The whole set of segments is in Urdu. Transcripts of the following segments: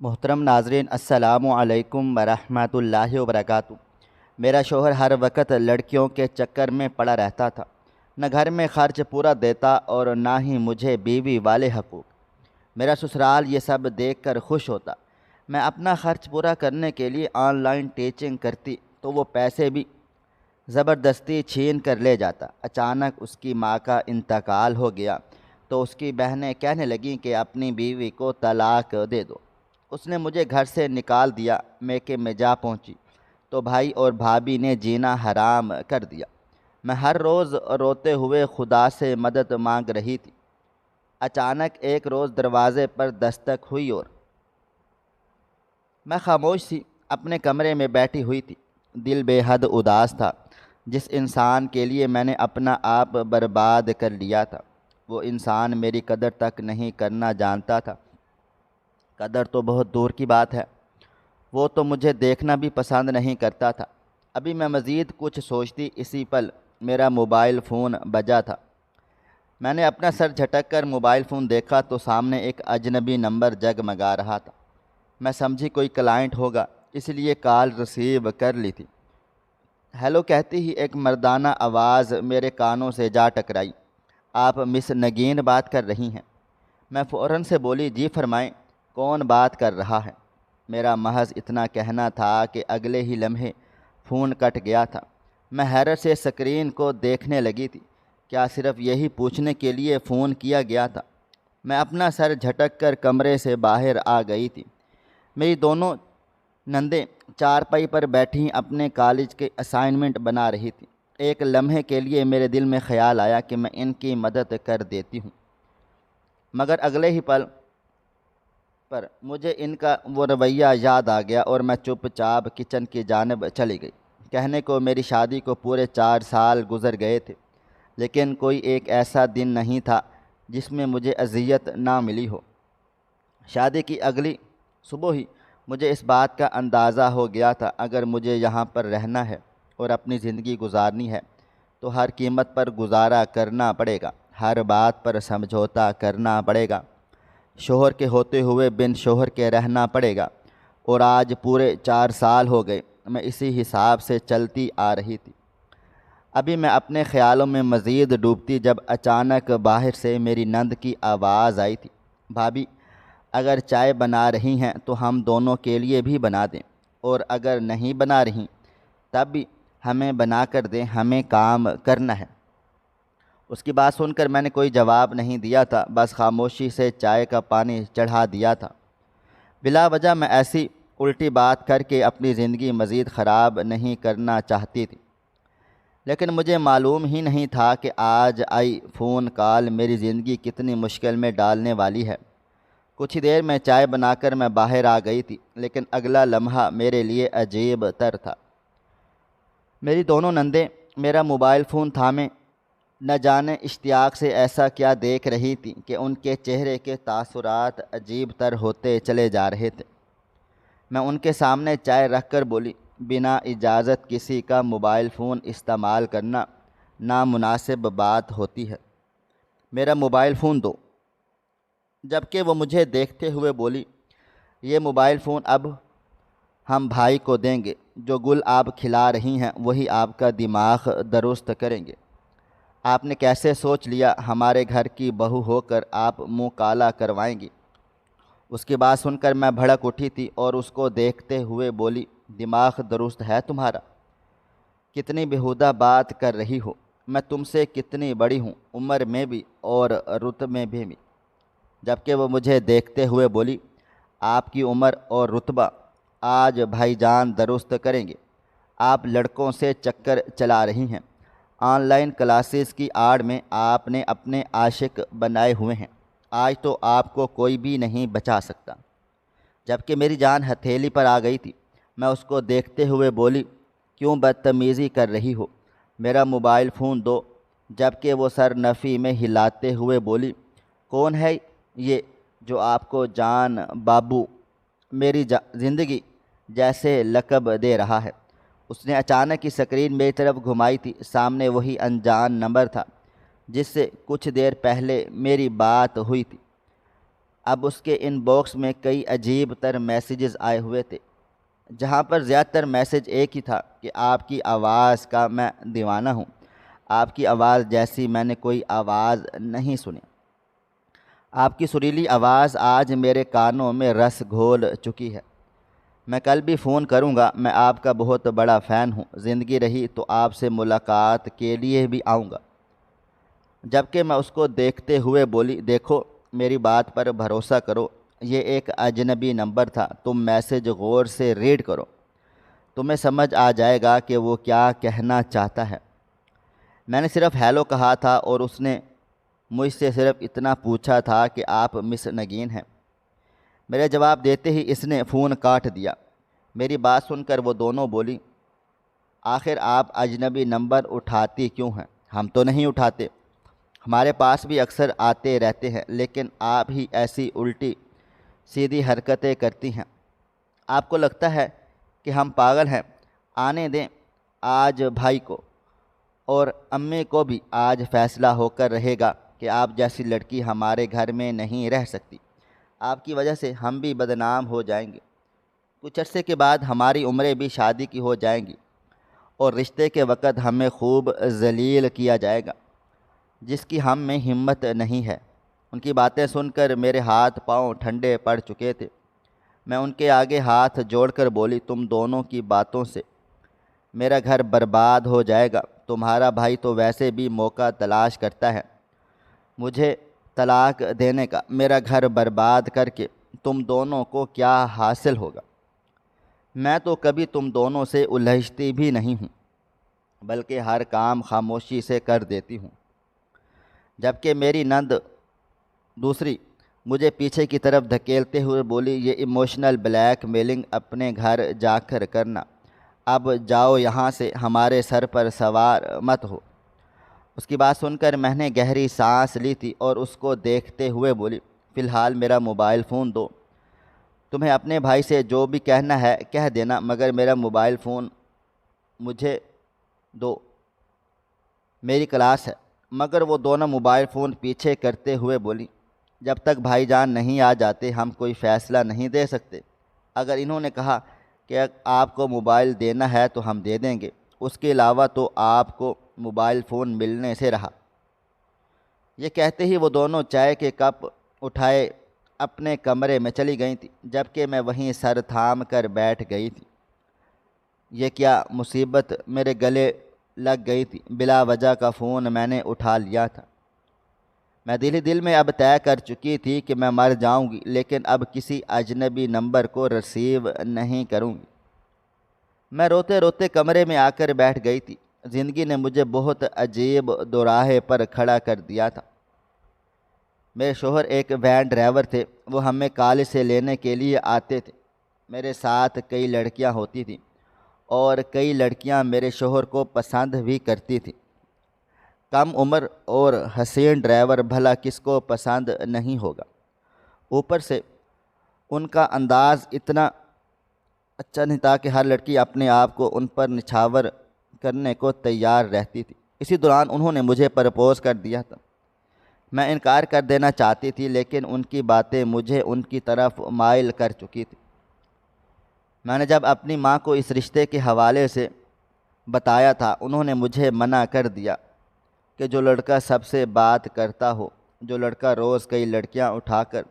محترم ناظرین، السلام علیکم ورحمۃ اللہ وبرکاتہ۔ میرا شوہر ہر وقت لڑکیوں کے چکر میں پڑا رہتا تھا، نہ گھر میں خرچ پورا دیتا اور نہ ہی مجھے بیوی والے حقوق۔ میرا سسرال یہ سب دیکھ کر خوش ہوتا۔ میں اپنا خرچ پورا کرنے کے لیے آن لائن ٹیچنگ کرتی تو وہ پیسے بھی زبردستی چھین کر لے جاتا۔ اچانک اس کی ماں کا انتقال ہو گیا تو اس کی بہنیں کہنے لگیں کہ اپنی بیوی کو طلاق دے دو۔ اس نے مجھے گھر سے نکال دیا۔ میکے میں جا پہنچی تو بھائی اور بھابھی نے جینا حرام کر دیا۔ میں ہر روز روتے ہوئے خدا سے مدد مانگ رہی تھی۔ اچانک ایک روز دروازے پر دستک ہوئی اور میں خاموش سی اپنے کمرے میں بیٹھی ہوئی تھی۔ دل بے حد اداس تھا۔ جس انسان کے لیے میں نے اپنا آپ برباد کر لیا تھا، وہ انسان میری قدر تک نہیں کرنا جانتا تھا۔ قدر تو بہت دور کی بات ہے، وہ تو مجھے دیکھنا بھی پسند نہیں کرتا تھا۔ ابھی میں مزید کچھ سوچتی، اسی پل میرا موبائل فون بجا تھا۔ میں نے اپنا سر جھٹک کر موبائل فون دیکھا تو سامنے ایک اجنبی نمبر جگمگا رہا تھا۔ میں سمجھی کوئی کلائنٹ ہوگا، اس لیے کال ریسیو کر لی تھی۔ ہیلو کہتی ہی ایک مردانہ آواز میرے کانوں سے جا ٹکرائی۔ آپ مس نگین بات کر رہی ہیں؟ میں فوراً سے بولی، جی فرمائیں، کون بات کر رہا ہے؟ میرا محض اتنا کہنا تھا کہ اگلے ہی لمحے فون کٹ گیا تھا۔ میں حیرت سے اسکرین کو دیکھنے لگی تھی۔ کیا صرف یہی پوچھنے کے لیے فون کیا گیا تھا؟ میں اپنا سر جھٹک کر کمرے سے باہر آ گئی تھی۔ میری دونوں نندیں چارپائی پر بیٹھی اپنے کالج کے اسائنمنٹ بنا رہی تھیں۔ ایک لمحے کے لیے میرے دل میں خیال آیا کہ میں ان کی مدد کر دیتی ہوں، مگر اگلے ہی پل پر مجھے ان کا وہ رویہ یاد آ گیا اور میں چپ چاپ کچن کی جانب چلی گئی۔ کہنے کو میری شادی کو پورے 4 سال گزر گئے تھے، لیکن کوئی ایک ایسا دن نہیں تھا جس میں مجھے اذیت نہ ملی ہو۔ شادی کی اگلی صبح ہی مجھے اس بات کا اندازہ ہو گیا تھا، اگر مجھے یہاں پر رہنا ہے اور اپنی زندگی گزارنی ہے تو ہر قیمت پر گزارا کرنا پڑے گا، ہر بات پر سمجھوتا کرنا پڑے گا، شوہر کے ہوتے ہوئے بن شوہر کے رہنا پڑے گا۔ اور آج پورے 4 سال ہو گئے میں اسی حساب سے چلتی آ رہی تھی۔ ابھی میں اپنے خیالوں میں مزید ڈوبتی جب اچانک باہر سے میری نند کی آواز آئی تھی، بھابھی اگر چائے بنا رہی ہیں تو ہم دونوں کے لیے بھی بنا دیں، اور اگر نہیں بنا رہی تب بھی ہمیں بنا کر دیں، ہمیں کام کرنا ہے۔ اس کی بات سن کر میں نے کوئی جواب نہیں دیا تھا، بس خاموشی سے چائے کا پانی چڑھا دیا تھا۔ بلا وجہ میں ایسی الٹی بات کر کے اپنی زندگی مزید خراب نہیں کرنا چاہتی تھی، لیکن مجھے معلوم ہی نہیں تھا کہ آج آئی فون کال میری زندگی کتنی مشکل میں ڈالنے والی ہے۔ کچھ ہی دیر میں چائے بنا کر میں باہر آ گئی تھی، لیکن اگلا لمحہ میرے لیے عجیب تر تھا۔ میری دونوں نندیں میرا موبائل فون تھامے نہ جانے اشتیاق سے ایسا کیا دیکھ رہی تھیں کہ ان کے چہرے کے تاثرات عجیب تر ہوتے چلے جا رہے تھے۔ میں ان کے سامنے چائے رکھ کر بولی، بنا اجازت کسی کا موبائل فون استعمال کرنا نامناسب بات ہوتی ہے، میرا موبائل فون دو۔ جبکہ وہ مجھے دیکھتے ہوئے بولی، یہ موبائل فون اب ہم بھائی کو دیں گے، جو گل آپ کھلا رہی ہیں وہی آپ کا دماغ درست کریں گے۔ آپ نے کیسے سوچ لیا ہمارے گھر کی بہو ہو کر آپ منہ کالا کروائیں گی؟ اس کی بات سن کر میں بھڑک اٹھی تھی اور اس کو دیکھتے ہوئے بولی، دماغ درست ہے تمہارا؟ کتنی بیہودہ بات کر رہی ہو، میں تم سے کتنی بڑی ہوں، عمر میں بھی اور رتبے میں بھی۔ جبکہ وہ مجھے دیکھتے ہوئے بولی، آپ کی عمر اور رتبہ آج بھائی جان درست کریں گے۔ آپ لڑکوں سے چکر چلا رہی ہیں، آن لائن کلاسز کی آڑ میں آپ نے اپنے عاشق بنائے ہوئے ہیں، آج تو آپ کو کوئی بھی نہیں بچا سکتا۔ جبکہ میری جان ہتھیلی پر آ گئی تھی، میں اس کو دیکھتے ہوئے بولی، کیوں بدتمیزی کر رہی ہو، میرا موبائل فون دو۔ جبکہ وہ سر نفی میں ہلاتے ہوئے بولی، کون ہے یہ جو آپ کو جان بابو میری زندگی جیسے لقب دے رہا ہے؟ اس نے اچانک کی سکرین میری طرف گھمائی تھی۔ سامنے وہی انجان نمبر تھا جس سے کچھ دیر پہلے میری بات ہوئی تھی۔ اب اس کے ان باکس میں کئی عجیب تر میسیجز آئے ہوئے تھے، جہاں پر زیادہ تر میسیج ایک ہی تھا کہ آپ کی آواز کا میں دیوانہ ہوں، آپ کی آواز جیسی میں نے کوئی آواز نہیں سنی، آپ کی سریلی آواز آج میرے کانوں میں رس گھول چکی ہے، میں کل بھی فون کروں گا، میں آپ کا بہت بڑا فین ہوں، زندگی رہی تو آپ سے ملاقات کے لیے بھی آؤں گا۔ جبکہ میں اس کو دیکھتے ہوئے بولی، دیکھو میری بات پر بھروسہ کرو، یہ ایک اجنبی نمبر تھا، تم میسیج غور سے ریڈ کرو، تمہیں سمجھ آ جائے گا کہ وہ کیا کہنا چاہتا ہے۔ میں نے صرف ہیلو کہا تھا اور اس نے مجھ سے صرف اتنا پوچھا تھا کہ آپ مس نگین ہیں۔ میرے جواب دیتے ہی اس نے فون کاٹ دیا۔ میری بات سن کر وہ دونوں بولی، آخر آپ اجنبی نمبر اٹھاتی کیوں ہیں؟ ہم تو نہیں اٹھاتے، ہمارے پاس بھی اکثر آتے رہتے ہیں، لیکن آپ ہی ایسی الٹی سیدھی حرکتیں کرتی ہیں۔ آپ کو لگتا ہے کہ ہم پاگل ہیں؟ آنے دیں آج بھائی کو اور امی کو بھی آج فیصلہ ہو کر رہے گا کہ آپ جیسی لڑکی ہمارے گھر میں نہیں رہ سکتی۔ آپ کی وجہ سے ہم بھی بدنام ہو جائیں گے، کچھ عرصے کے بعد ہماری عمریں بھی شادی کی ہو جائیں گی اور رشتے کے وقت ہمیں خوب ذلیل کیا جائے گا، جس کی ہم میں ہمت نہیں ہے۔ ان کی باتیں سن کر میرے ہاتھ پاؤں ٹھنڈے پڑ چکے تھے۔ میں ان کے آگے ہاتھ جوڑ کر بولی، تم دونوں کی باتوں سے میرا گھر برباد ہو جائے گا، تمہارا بھائی تو ویسے بھی موقع تلاش کرتا ہے مجھے طلاق دینے کا، میرا گھر برباد کر کے تم دونوں کو کیا حاصل ہوگا؟ میں تو کبھی تم دونوں سے الجھتی بھی نہیں ہوں، بلکہ ہر کام خاموشی سے کر دیتی ہوں۔ جبکہ میری نند دوسری مجھے پیچھے کی طرف دھکیلتے ہوئے بولی، یہ ایموشنل بلیک میلنگ اپنے گھر جا کر کرنا، اب جاؤ یہاں سے، ہمارے سر پر سوار مت ہو۔ اس کی بات سن کر میں نے گہری سانس لی تھی اور اس کو دیکھتے ہوئے بولی، فی الحال میرا موبائل فون دو، تمہیں اپنے بھائی سے جو بھی کہنا ہے کہہ دینا، مگر میرا موبائل فون مجھے دو، میری کلاس ہے۔ مگر وہ دونوں موبائل فون پیچھے کرتے ہوئے بولی، جب تک بھائی جان نہیں آ جاتے ہم کوئی فیصلہ نہیں دے سکتے، اگر انہوں نے کہا کہ آپ کو موبائل دینا ہے تو ہم دے دیں گے، اس کے علاوہ تو آپ کو موبائل فون ملنے سے رہا۔ یہ کہتے ہی وہ دونوں چائے کے کپ اٹھائے اپنے کمرے میں چلی گئی تھیں، جبکہ میں وہیں سر تھام کر بیٹھ گئی تھی۔ یہ کیا مصیبت میرے گلے لگ گئی تھی، بلا وجہ کا فون میں نے اٹھا لیا تھا۔ میں دل ہی دل میں اب طے کر چکی تھی کہ میں مر جاؤں گی، لیکن اب کسی اجنبی نمبر کو ریسیو نہیں کروں گی۔ میں روتے روتے کمرے میں آ کر بیٹھ گئی تھی۔ زندگی نے مجھے بہت عجیب دوراہے پر کھڑا کر دیا تھا۔ میرے شوہر ایک وین ڈرائیور تھے، وہ ہمیں کالج سے لینے کے لیے آتے تھے۔ میرے ساتھ کئی لڑکیاں ہوتی تھیں اور کئی لڑکیاں میرے شوہر کو پسند بھی کرتی تھیں۔ کم عمر اور حسین ڈرائیور بھلا کس کو پسند نہیں ہوگا؟ اوپر سے ان کا انداز اتنا اچھا نہیں تھا کہ ہر لڑکی اپنے آپ کو ان پر نچھاور کرنے کو تیار رہتی تھی۔ اسی دوران انہوں نے مجھے پرپوز کر دیا تھا۔ میں انکار کر دینا چاہتی تھی، لیکن ان کی باتیں مجھے ان کی طرف مائل کر چکی تھی۔ میں نے جب اپنی ماں کو اس رشتے کے حوالے سے بتایا تھا، انہوں نے مجھے منع کر دیا کہ جو لڑکا سب سے بات کرتا ہو، جو لڑکا روز کئی لڑکیاں اٹھا کر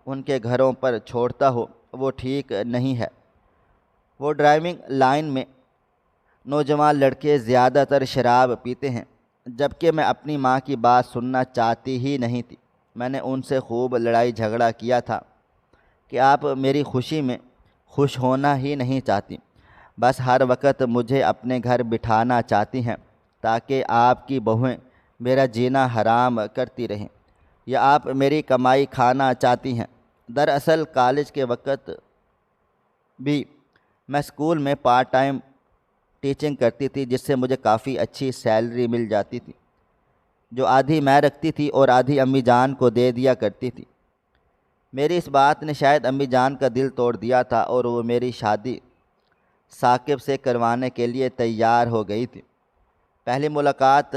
ان کے گھروں پر چھوڑتا ہو، وہ ٹھیک نہیں ہے۔ وہ ڈرائیونگ لائن میں نوجوان لڑکے زیادہ تر شراب پیتے ہیں، جبکہ میں اپنی ماں کی بات سننا چاہتی ہی نہیں تھی۔ میں نے ان سے خوب لڑائی جھگڑا کیا تھا کہ آپ میری خوشی میں خوش ہونا ہی نہیں چاہتی، بس ہر وقت مجھے اپنے گھر بٹھانا چاہتی ہیں تاکہ آپ کی بہویں میرا جینا حرام کرتی رہیں، یا آپ میری کمائی کھانا چاہتی ہیں۔ دراصل کالج کے وقت بھی میں اسکول میں پارٹ ٹائم ٹیچنگ کرتی تھی، جس سے مجھے کافی اچھی سیلری مل جاتی تھی، جو آدھی میں رکھتی تھی اور آدھی امی جان کو دے دیا کرتی تھی۔ میری اس بات نے شاید امی جان کا دل توڑ دیا تھا اور وہ میری شادی ثاقب سے کروانے کے لیے تیار ہو گئی تھی۔ پہلی ملاقات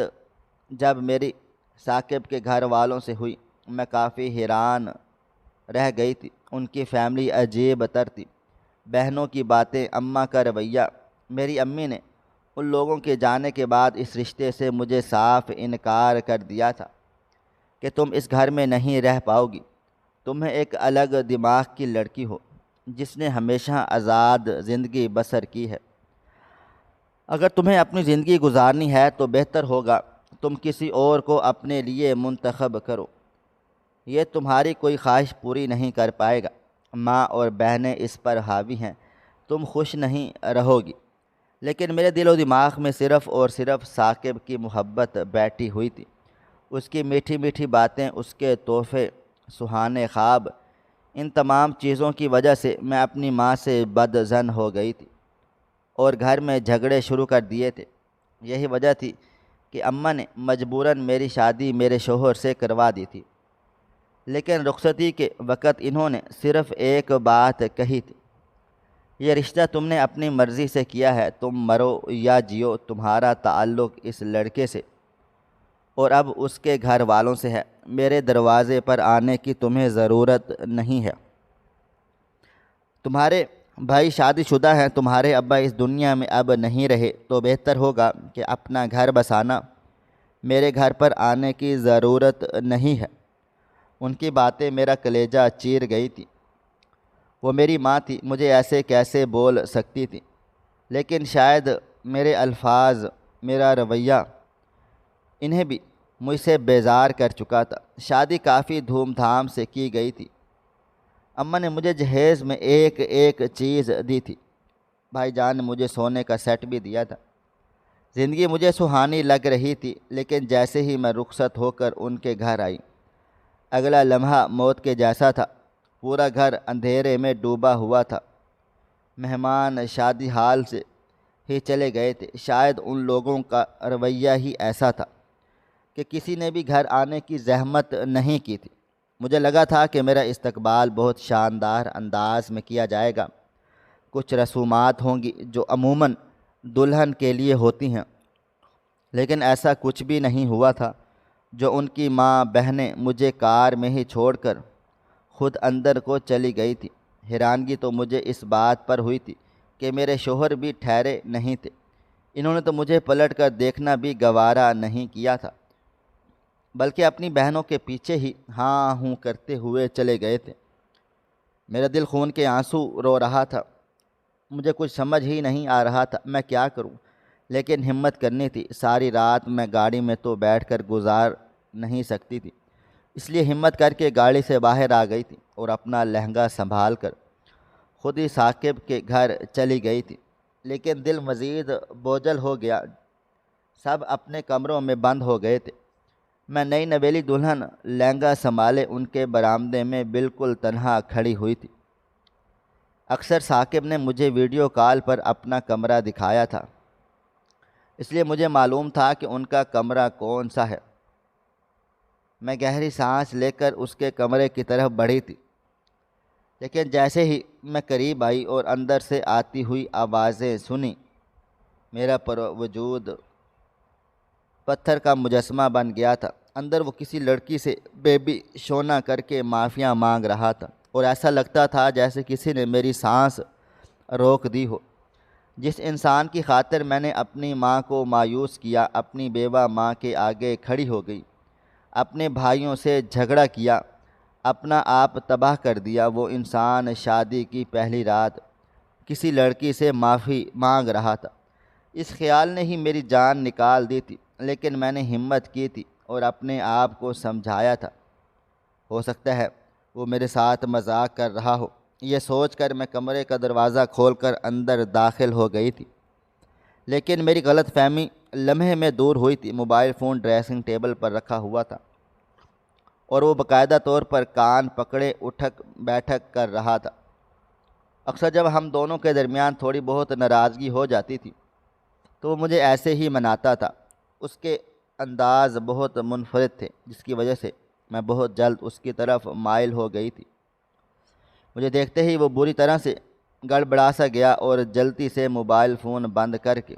جب میری ثاقب کے گھر والوں سے ہوئی، میں کافی حیران رہ گئی تھی۔ ان کی فیملی عجیب تر تھی، بہنوں کی باتیں، اماں کا رویہ۔ میری امی نے ان لوگوں کے جانے کے بعد اس رشتے سے مجھے صاف انکار کر دیا تھا کہ تم اس گھر میں نہیں رہ پاؤ گی، تمہیں ایک الگ دماغ کی لڑکی ہو جس نے ہمیشہ آزاد زندگی بسر کی ہے۔ اگر تمہیں اپنی زندگی گزارنی ہے تو بہتر ہوگا تم کسی اور کو اپنے لیے منتخب کرو، یہ تمہاری کوئی خواہش پوری نہیں کر پائے گا۔ ماں اور بہنیں اس پر حاوی ہیں، تم خوش نہیں رہو گی۔ لیکن میرے دل و دماغ میں صرف اور صرف ثاقب کی محبت بیٹھی ہوئی تھی، اس کی میٹھی میٹھی باتیں، اس کے تحفے، سہانے خواب۔ ان تمام چیزوں کی وجہ سے میں اپنی ماں سے بدظن ہو گئی تھی اور گھر میں جھگڑے شروع کر دیے تھے۔ یہی وجہ تھی کہ اماں نے مجبوراً میری شادی میرے شوہر سے کروا دی تھی۔ لیکن رخصتی کے وقت انہوں نے صرف ایک بات کہی تھی، یہ رشتہ تم نے اپنی مرضی سے کیا ہے، تم مرو یا جیو، تمہارا تعلق اس لڑکے سے اور اب اس کے گھر والوں سے ہے، میرے دروازے پر آنے کی تمہیں ضرورت نہیں ہے۔ تمہارے بھائی شادی شدہ ہیں، تمہارے ابا اس دنیا میں اب نہیں رہے، تو بہتر ہوگا کہ اپنا گھر بسانا، میرے گھر پر آنے کی ضرورت نہیں ہے۔ ان کی باتیں میرا کلیجہ چیر گئی تھی۔ وہ میری ماں تھی، مجھے ایسے کیسے بول سکتی تھی؟ لیکن شاید میرے الفاظ، میرا رویہ انہیں بھی مجھ سے بیزار کر چکا تھا۔ شادی کافی دھوم دھام سے کی گئی تھی۔ اماں نے مجھے جہیز میں ایک ایک چیز دی تھی، بھائی جان نے مجھے سونے کا سیٹ بھی دیا تھا۔ زندگی مجھے سہانی لگ رہی تھی، لیکن جیسے ہی میں رخصت ہو کر ان کے گھر آئی، اگلا لمحہ موت کے جیسا تھا۔ پورا گھر اندھیرے میں ڈوبا ہوا تھا۔ مہمان شادی ہال سے ہی چلے گئے تھے۔ شاید ان لوگوں کا رویہ ہی ایسا تھا کہ کسی نے بھی گھر آنے کی زحمت نہیں کی تھی۔ مجھے لگا تھا کہ میرا استقبال بہت شاندار انداز میں کیا جائے گا، کچھ رسومات ہوں گی جو عموماً دلہن کے لیے ہوتی ہیں، لیکن ایسا کچھ بھی نہیں ہوا تھا۔ جو ان کی ماں بہنیں مجھے کار میں ہی چھوڑ کر خود اندر کو چلی گئی تھی۔ حیرانگی تو مجھے اس بات پر ہوئی تھی کہ میرے شوہر بھی ٹھہرے نہیں تھے، انہوں نے تو مجھے پلٹ کر دیکھنا بھی گوارا نہیں کیا تھا، بلکہ اپنی بہنوں کے پیچھے ہی ہاں ہوں کرتے ہوئے چلے گئے تھے۔ میرا دل خون کے آنسو رو رہا تھا، مجھے کچھ سمجھ ہی نہیں آ رہا تھا میں کیا کروں، لیکن ہمت کرنی تھی۔ ساری رات میں گاڑی میں تو بیٹھ کر گزار نہیں سکتی تھی، اس لیے ہمت کر کے گاڑی سے باہر آ گئی تھی اور اپنا لہنگا سنبھال کر خود ہی ثاقب کے گھر چلی گئی تھی۔ لیکن دل مزید بوجھل ہو گیا، سب اپنے کمروں میں بند ہو گئے تھے۔ میں نئی نویلی دلہن لہنگا سنبھالے ان کے برآمدے میں بالکل تنہا کھڑی ہوئی تھی۔ اکثر ثاقب نے مجھے ویڈیو کال پر اپنا کمرہ دکھایا تھا، اس لیے مجھے معلوم تھا کہ ان کا کمرہ کون سا ہے۔ میں گہری سانس لے کر اس کے کمرے کی طرف بڑھی تھی، لیکن جیسے ہی میں قریب آئی اور اندر سے آتی ہوئی آوازیں سنی، میرا وجود پتھر کا مجسمہ بن گیا تھا۔ اندر وہ کسی لڑکی سے بیبی شونا کر کے معافیاں مانگ رہا تھا، اور ایسا لگتا تھا جیسے کسی نے میری سانس روک دی ہو۔ جس انسان کی خاطر میں نے اپنی ماں کو مایوس کیا، اپنی بیوہ ماں کے آگے کھڑی ہو گئی، اپنے بھائیوں سے جھگڑا کیا، اپنا آپ تباہ کر دیا، وہ انسان شادی کی پہلی رات کسی لڑکی سے معافی مانگ رہا تھا۔ اس خیال نے ہی میری جان نکال دی تھی، لیکن میں نے ہمت کی تھی اور اپنے آپ کو سمجھایا تھا، ہو سکتا ہے وہ میرے ساتھ مذاق کر رہا ہو۔ یہ سوچ کر میں کمرے کا دروازہ کھول کر اندر داخل ہو گئی تھی، لیکن میری غلط فہمی لمحے میں دور ہوئی تھی۔ موبائل فون ڈریسنگ ٹیبل پر رکھا ہوا تھا اور وہ باقاعدہ طور پر کان پکڑے اٹھک بیٹھک کر رہا تھا۔ اکثر جب ہم دونوں کے درمیان تھوڑی بہت ناراضگی ہو جاتی تھی تو وہ مجھے ایسے ہی مناتا تھا۔ اس کے انداز بہت منفرد تھے، جس کی وجہ سے میں بہت جلد اس کی طرف مائل ہو گئی تھی۔ مجھے دیکھتے ہی وہ بری طرح سے گڑبڑا سا گیا اور جلدی سے موبائل فون بند کر کے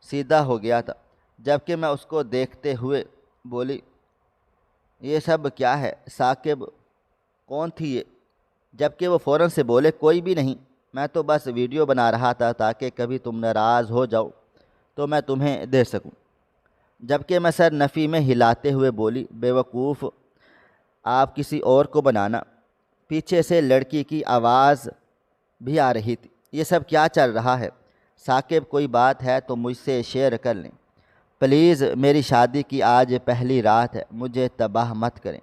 سیدھا ہو گیا تھا، جبکہ میں اس کو دیکھتے ہوئے بولی، یہ سب کیا ہے ثاقب؟ کون تھی یہ؟ جبکہ وہ فوراً سے بولے کوئی بھی نہیں، میں تو بس ویڈیو بنا رہا تھا تاکہ کبھی تم ناراض ہو جاؤ تو میں تمہیں دے سکوں۔ جبکہ میں سر نفی میں ہلاتے ہوئے بولی بیوقوف، آپ کسی اور کو بنانا۔ پیچھے سے لڑکی کی آواز بھی آ رہی تھی، یہ سب کیا چل رہا ہے؟ ثاقب کوئی بات ہے تو مجھ سے شیئر کر لیں پلیز، میری شادی کی آج پہلی رات ہے، مجھے تباہ مت کریں۔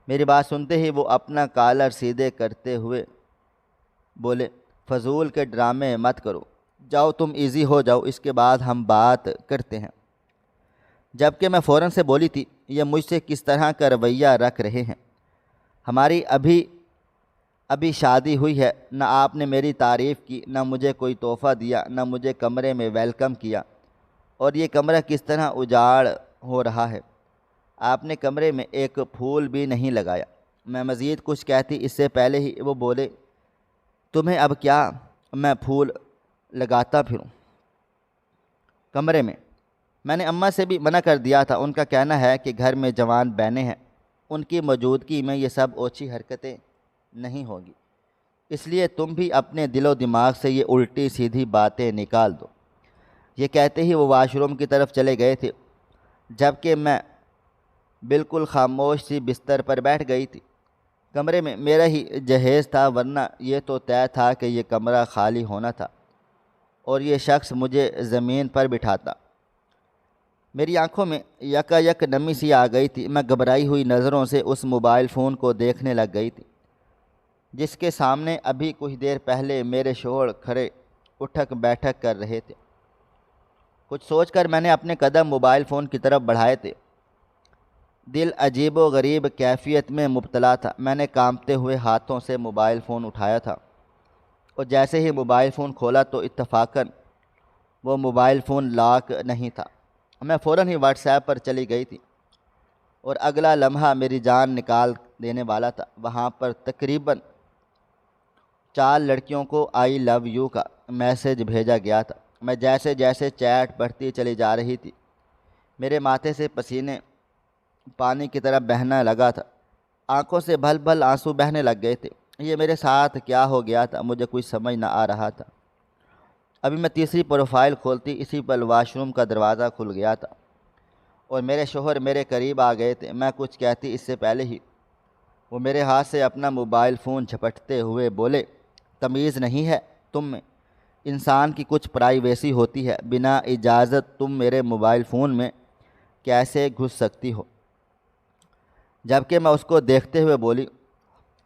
میری بات سنتے ہی وہ اپنا کالر سیدھے کرتے ہوئے بولے فضول کے ڈرامے مت کرو، جاؤ تم ایزی ہو جاؤ، اس کے بعد ہم بات کرتے ہیں۔ جبکہ میں فوراً سے بولی تھی یہ مجھ سے کس طرح کا رویہ رکھ رہے ہیں؟ ہماری ابھی شادی ہوئی ہے، نہ آپ نے میری تعریف کی، نہ مجھے کوئی تحفہ دیا، نہ مجھے کمرے میں ویلکم کیا، اور یہ کمرہ کس طرح اجاڑ ہو رہا ہے؟ آپ نے کمرے میں ایک پھول بھی نہیں لگایا۔ میں مزید کچھ کہتی اس سے پہلے ہی وہ بولے تمہیں اب کیا میں پھول لگاتا پھروں کمرے میں نے اماں سے بھی منع کر دیا تھا، ان کا کہنا ہے کہ گھر میں جوان بہنیں ہیں، ان کی موجودگی میں یہ سب اوچھی حرکتیں نہیں ہوگی، اس لیے تم بھی اپنے دل و دماغ سے یہ الٹی سیدھی باتیں نکال دو۔ یہ کہتے ہی وہ واش روم کی طرف چلے گئے تھے، جبکہ میں بالکل خاموش سی بستر پر بیٹھ گئی تھی۔ کمرے میں میرا ہی جہیز تھا، ورنہ یہ تو طے تھا کہ یہ کمرہ خالی ہونا تھا اور یہ شخص مجھے زمین پر بٹھاتا۔ میری آنکھوں میں یکا یک نمی سی آ گئی تھی، میں گھبرائی ہوئی نظروں سے اس موبائل فون کو دیکھنے لگ گئی تھی جس کے سامنے ابھی کچھ دیر پہلے میرے شوہر کھڑے اٹھک بیٹھک کر رہے تھے۔ کچھ سوچ کر میں نے اپنے قدم موبائل فون کی طرف بڑھائے تھے۔ دل عجیب و غریب کیفیت میں مبتلا تھا۔ میں نے کانپتے ہوئے ہاتھوں سے موبائل فون اٹھایا تھا اور جیسے ہی موبائل فون کھولا تو اتفاقاً وہ موبائل فون لاک نہیں تھا۔ میں فوراً ہی واٹس ایپ پر چلی گئی تھی اور اگلا لمحہ میری جان نکال دینے والا تھا۔ وہاں پر تقریباً 4 لڑکیوں کو آئی لو یو کا میسج بھیجا گیا تھا۔ میں جیسے جیسے چیٹ پڑھتی چلی جا رہی تھی میرے ماتھے سے پسینے پانی کی طرح بہنا لگا تھا، آنکھوں سے بھل بھل آنسو بہنے لگ گئے تھے۔ یہ میرے ساتھ کیا ہو گیا تھا؟ مجھے کچھ سمجھ نہ آ رہا تھا۔ ابھی میں تیسری پروفائل کھولتی اسی پر واش روم کا دروازہ کھل گیا تھا اور میرے شوہر میرے قریب آ گئے تھے۔ میں کچھ کہتی اس سے پہلے ہی وہ میرے ہاتھ سے اپنا موبائل فون جھپٹتے ہوئے بولے تمیز نہیں ہے تم میں؟ انسان کی کچھ پرائیویسی ہوتی ہے، بنا اجازت تم میرے موبائل فون میں کیسے گھس سکتی ہو؟ جبکہ میں اس کو دیکھتے ہوئے بولی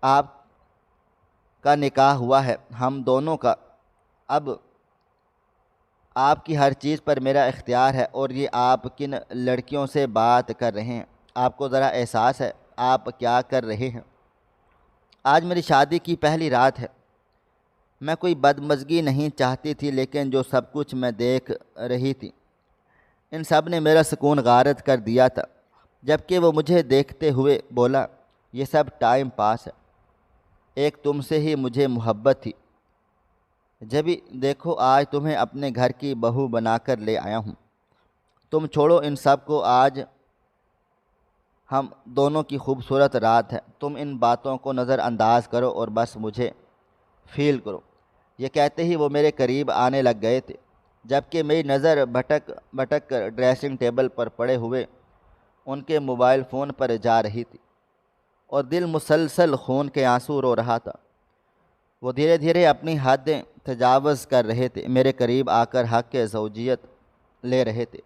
آپ کا نکاح ہوا ہے ہم دونوں کا، اب آپ کی ہر چیز پر میرا اختیار ہے، اور یہ آپ کن لڑکیوں سے بات کر رہے ہیں؟ آپ کو ذرا احساس ہے آپ کیا کر رہے ہیں؟ آج میری شادی کی پہلی رات ہے۔ میں کوئی بدمزگی نہیں چاہتی تھی، لیکن جو سب کچھ میں دیکھ رہی تھی ان سب نے میرا سکون غارت کر دیا تھا۔ جبکہ وہ مجھے دیکھتے ہوئے بولا یہ سب ٹائم پاس ہے، ایک تم سے ہی مجھے محبت تھی، جبھی دیکھو آج تمہیں اپنے گھر کی بہو بنا کر لے آیا ہوں۔ تم چھوڑو ان سب کو، آج ہم دونوں کی خوبصورت رات ہے، تم ان باتوں کو نظر انداز کرو اور بس مجھے فیل کرو۔ یہ کہتے ہی وہ میرے قریب آنے لگ گئے تھے، جبکہ میری نظر بھٹک کر ڈریسنگ ٹیبل پر پڑے ہوئے ان کے موبائل فون پر جا رہی تھی اور دل مسلسل خون کے آنسو رو رہا تھا۔ وہ دھیرے دھیرے اپنی حدیں تجاوز کر رہے تھے، میرے قریب آ کر حق زوجیت لے رہے تھے،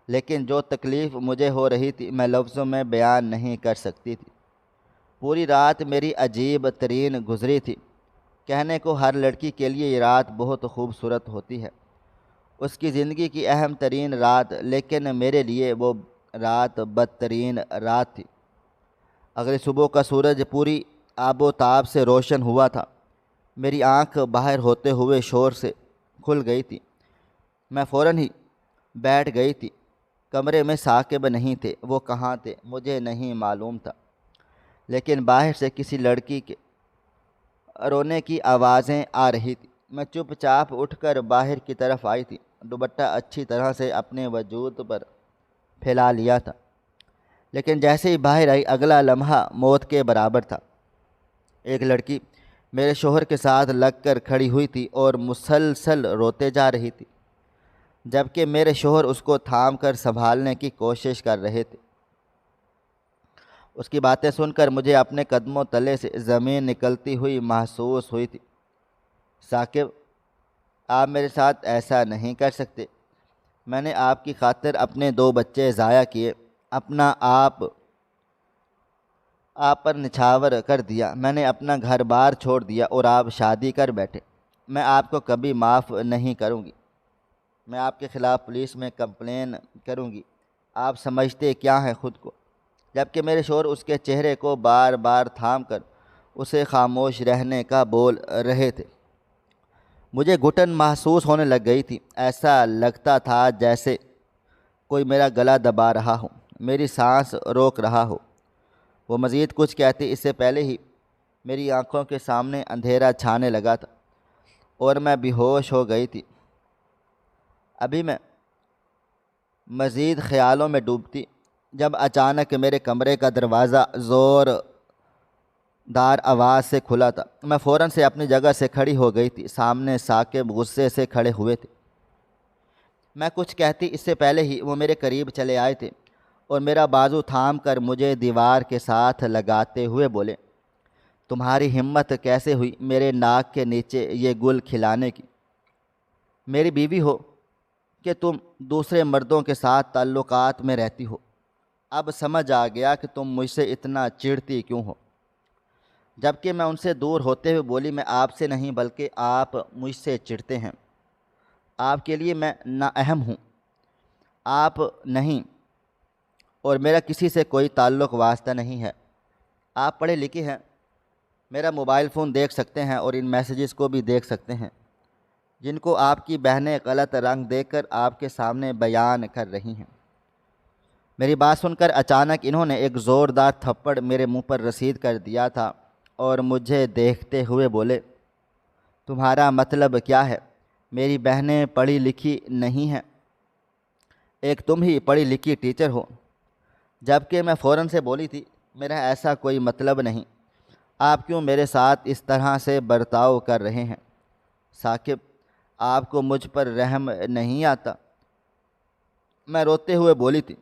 لیکن جو تکلیف مجھے ہو رہی تھی میں لفظوں میں بیان نہیں کر سکتی تھی۔ پوری رات میری عجیب ترین گزری تھی۔ کہنے کو ہر لڑکی کے لیے یہ رات بہت خوبصورت ہوتی ہے، اس کی زندگی کی اہم ترین رات، لیکن میرے لیے وہ رات بدترین رات تھی۔ اگلی صبح کا سورج پوری آب و تاب سے روشن ہوا تھا۔ میری آنکھ باہر ہوتے ہوئے شور سے کھل گئی تھی۔ میں فوراً ہی بیٹھ گئی تھی۔ کمرے میں ثاقب نہیں تھے، وہ کہاں تھے مجھے نہیں معلوم تھا، لیکن باہر سے کسی لڑکی کے رونے کی آوازیں آ رہی تھی۔ میں چپ چاپ اٹھ کر باہر کی طرف آئی تھی، دوپٹہ اچھی طرح سے اپنے وجود پر پھیلا لیا تھا، لیکن جیسے ہی باہر آئی اگلا لمحہ موت کے برابر تھا۔ ایک لڑکی میرے شوہر کے ساتھ لگ کر کھڑی ہوئی تھی اور مسلسل روتے جا رہی تھی، جبکہ میرے شوہر اس کو تھام کر سنبھالنے کی کوشش کر رہے تھے۔ اس کی باتیں سن کر مجھے اپنے قدموں تلے سے زمین نکلتی ہوئی محسوس ہوئی تھی۔ ثاقب، آپ میرے ساتھ ایسا نہیں کر سکتے۔ میں نے آپ کی خاطر اپنے 2 بچے ضائع کیے، اپنا آپ پر نچھاور کر دیا، میں نے اپنا گھر بار چھوڑ دیا اور آپ شادی کر بیٹھے۔ میں آپ کو کبھی معاف نہیں کروں گی۔ میں آپ کے خلاف پولیس میں کمپلین کروں گی۔ آپ سمجھتے کیا ہیں خود کو؟ جبکہ میرے شوہر اس کے چہرے کو بار بار تھام کر اسے خاموش رہنے کا بول رہے تھے۔ مجھے گھٹن محسوس ہونے لگ گئی تھی۔ ایسا لگتا تھا جیسے کوئی میرا گلا دبا رہا ہو، میری سانس روک رہا ہو۔ وہ مزید کچھ کہتی اس سے پہلے ہی میری آنکھوں کے سامنے اندھیرا چھانے لگا تھا اور میں بے ہوش ہو گئی تھی۔ ابھی میں مزید خیالوں میں ڈوبتی جب اچانک میرے کمرے کا دروازہ زور دار آواز سے کھلا تھا۔ میں فوراً سے اپنی جگہ سے کھڑی ہو گئی تھی۔ سامنے ثاقب غصے سے کھڑے ہوئے تھے۔ میں کچھ کہتی اس سے پہلے ہی وہ میرے قریب چلے آئے تھے اور میرا بازو تھام کر مجھے دیوار کے ساتھ لگاتے ہوئے بولے، تمہاری ہمت کیسے ہوئی میرے ناک کے نیچے یہ گل کھلانے کی؟ میری بیوی ہو کہ تم دوسرے مردوں کے ساتھ تعلقات میں رہتی ہو؟ اب سمجھ آ گیا کہ تم مجھ سے اتنا چڑھتی کیوں ہو۔ جبکہ میں ان سے دور ہوتے ہوئے بولی، میں آپ سے نہیں بلکہ آپ مجھ سے چڑھتے ہیں۔ آپ کے لیے میں نااہم ہوں، آپ نہیں، اور میرا کسی سے کوئی تعلق واسطہ نہیں ہے۔ آپ پڑھے لکھے ہیں، میرا موبائل فون دیکھ سکتے ہیں اور ان میسیجز کو بھی دیکھ سکتے ہیں جن کو آپ کی بہنیں غلط رنگ دے کر آپ کے سامنے بیان کر رہی ہیں۔ میری بات سن کر اچانک انہوں نے ایک زوردار تھپڑ میرے منہ پر رسید کر دیا تھا اور مجھے دیکھتے ہوئے بولے، تمہارا مطلب کیا ہے؟ میری بہنیں پڑھی لکھی نہیں ہیں، ایک تم ہی پڑھی لکھی ٹیچر ہو۔ جبکہ میں فوراً سے بولی تھی، میرا ایسا کوئی مطلب نہیں، آپ کیوں میرے ساتھ اس طرح سے برتاؤ کر رہے ہیں؟ ثاقب، آپ کو مجھ پر رحم نہیں آتا؟ میں روتے ہوئے بولی تھی۔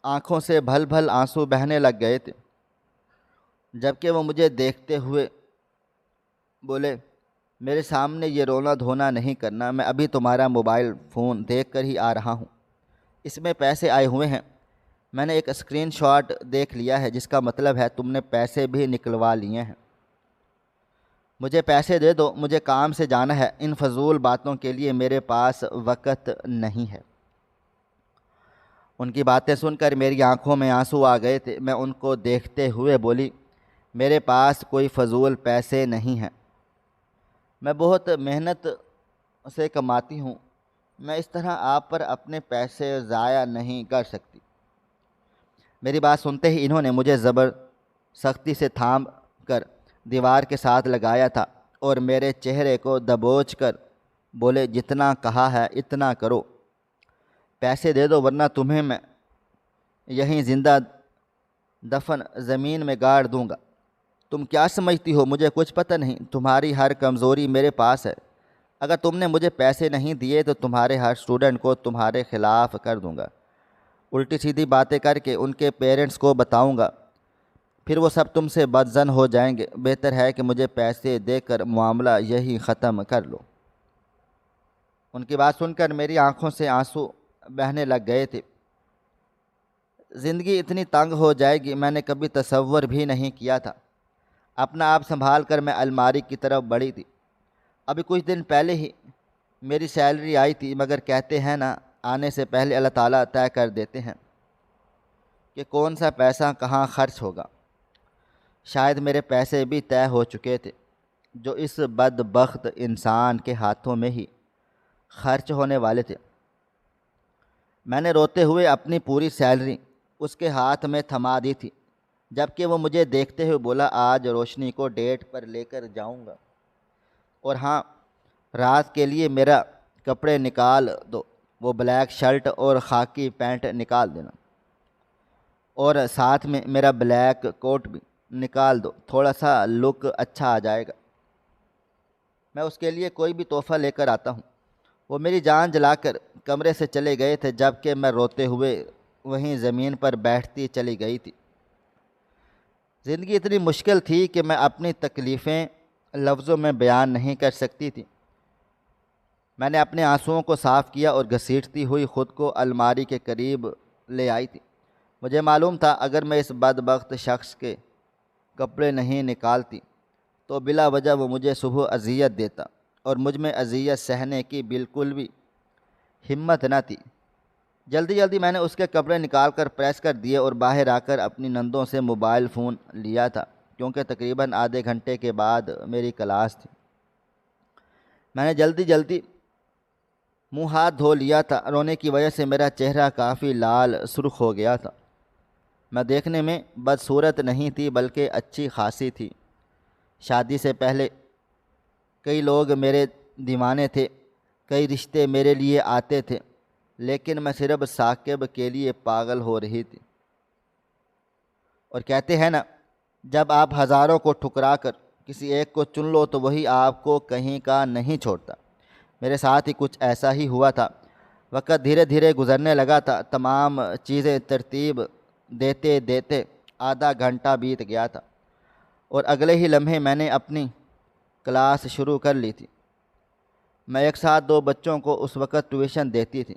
آنکھوں سے بھل بھل آنسو بہنے لگ گئے تھے، جبکہ وہ مجھے دیکھتے ہوئے بولے، میرے سامنے یہ رونا دھونا نہیں کرنا، میں ابھی تمہارا موبائل فون دیکھ کر ہی آ رہا ہوں، اس میں پیسے آئے ہوئے ہیں، میں نے ایک اسکرین شاٹ دیکھ لیا ہے، جس کا مطلب ہے تم نے پیسے بھی نکلوا لیے ہیں۔ مجھے پیسے دے دو، مجھے کام سے جانا ہے، ان فضول باتوں کے لیے میرے پاس وقت نہیں ہے۔ ان کی باتیں سن کر میری آنکھوں میں آنسو آ گئے تھے۔ میں ان کو دیکھتے ہوئے بولی، میرے پاس کوئی فضول پیسے نہیں ہیں، میں بہت محنت سے کماتی ہوں، میں اس طرح آپ پر اپنے پیسے ضائع نہیں کر سکتی۔ میری بات سنتے ہی انہوں نے مجھے سختی سے تھام کر دیوار کے ساتھ لگایا تھا اور میرے چہرے کو دبوچ کر بولے، جتنا کہا ہے اتنا کرو، پیسے دے دو ورنہ تمہیں میں یہیں زندہ دفن زمین میں گاڑ دوں گا۔ تم کیا سمجھتی ہو مجھے کچھ پتہ نہیں؟ تمہاری ہر کمزوری میرے پاس ہے، اگر تم نے مجھے پیسے نہیں دیے تو تمہارے ہر اسٹوڈنٹ کو تمہارے خلاف کر دوں گا، الٹی سیدھی باتیں کر کے ان کے پیرنٹس کو بتاؤں گا، پھر وہ سب تم سے بدظن ہو جائیں گے، بہتر ہے کہ مجھے پیسے دے کر معاملہ یہی ختم کر لو۔ ان کی بات سن کر میری آنکھوں سے آنسو بہنے لگ گئے تھے۔ زندگی اتنی تنگ ہو جائے گی میں نے کبھی تصور بھی نہیں کیا تھا۔ اپنا آپ سنبھال کر میں الماری کی طرف بڑھی تھی۔ ابھی کچھ دن پہلے ہی میری سیلری آئی تھی، مگر کہتے ہیں نا، آنے سے پہلے اللہ تعالیٰ طے کر دیتے ہیں کہ کون سا پیسہ کہاں خرچ ہوگا۔ شاید میرے پیسے بھی طے ہو چکے تھے، جو اس بدبخت انسان کے ہاتھوں میں ہی خرچ ہونے والے تھے۔ میں نے روتے ہوئے اپنی پوری سیلری اس کے ہاتھ میں تھما دی تھی، جبکہ وہ مجھے دیکھتے ہوئے بولا، آج روشنی کو ڈیٹ پر لے کر جاؤں گا، اور ہاں، رات کے لیے میرا کپڑے نکال دو، وہ بلیک شرٹ اور خاکی پینٹ نکال دینا، اور ساتھ میں میرا بلیک کوٹ بھی۔ نکال دو، تھوڑا سا لک اچھا آ جائے گا۔ میں اس کے لیے کوئی بھی تحفہ لے کر آتا ہوں۔ وہ میری جان جلا کر کمرے سے چلے گئے تھے، جب کہ میں روتے ہوئے وہیں زمین پر بیٹھتی چلی گئی تھی۔ زندگی اتنی مشکل تھی کہ میں اپنی تکلیفیں لفظوں میں بیان نہیں کر سکتی تھی۔ میں نے اپنے آنسوؤں کو صاف کیا اور گھسیٹتی ہوئی خود کو الماری کے قریب لے آئی تھی۔ مجھے معلوم تھا اگر میں اس بدبخت شخص کے کپڑے نہیں نکالتی تو بلا وجہ وہ مجھے صبح اذیت دیتا، اور مجھ میں اذیت سہنے کی بالکل بھی ہمت نہ تھی۔ جلدی جلدی میں نے اس کے کپڑے نکال کر پریس کر دیے اور باہر آ کر اپنی نندوں سے موبائل فون لیا تھا، کیونکہ تقریباً آدھے گھنٹے کے بعد میری کلاس تھی۔ میں نے جلدی جلدی منہ ہاتھ دھو لیا تھا۔ رونے کی وجہ سے میرا چہرہ کافی لال سرخ ہو گیا تھا۔ میں دیکھنے میں بدصورت نہیں تھی بلکہ اچھی خاصی تھی۔ شادی سے پہلے کئی لوگ میرے دیوانے تھے، کئی رشتے میرے لیے آتے تھے، لیکن میں صرف ثاقب کے لیے پاگل ہو رہی تھی۔ اور کہتے ہیں نا، جب آپ ہزاروں کو ٹھکرا کر کسی ایک کو چن لو تو وہی آپ کو کہیں کا نہیں چھوڑتا۔ میرے ساتھ ہی کچھ ایسا ہی ہوا تھا۔ وقت دھیرے دھیرے گزرنے لگا تھا۔ تمام چیزیں ترتیب دیتے دیتے آدھا گھنٹہ بیت گیا تھا، اور اگلے ہی لمحے میں نے اپنی کلاس شروع کر لی تھی۔ میں ایک ساتھ 2 بچوں کو اس وقت ٹیوشن دیتی تھی۔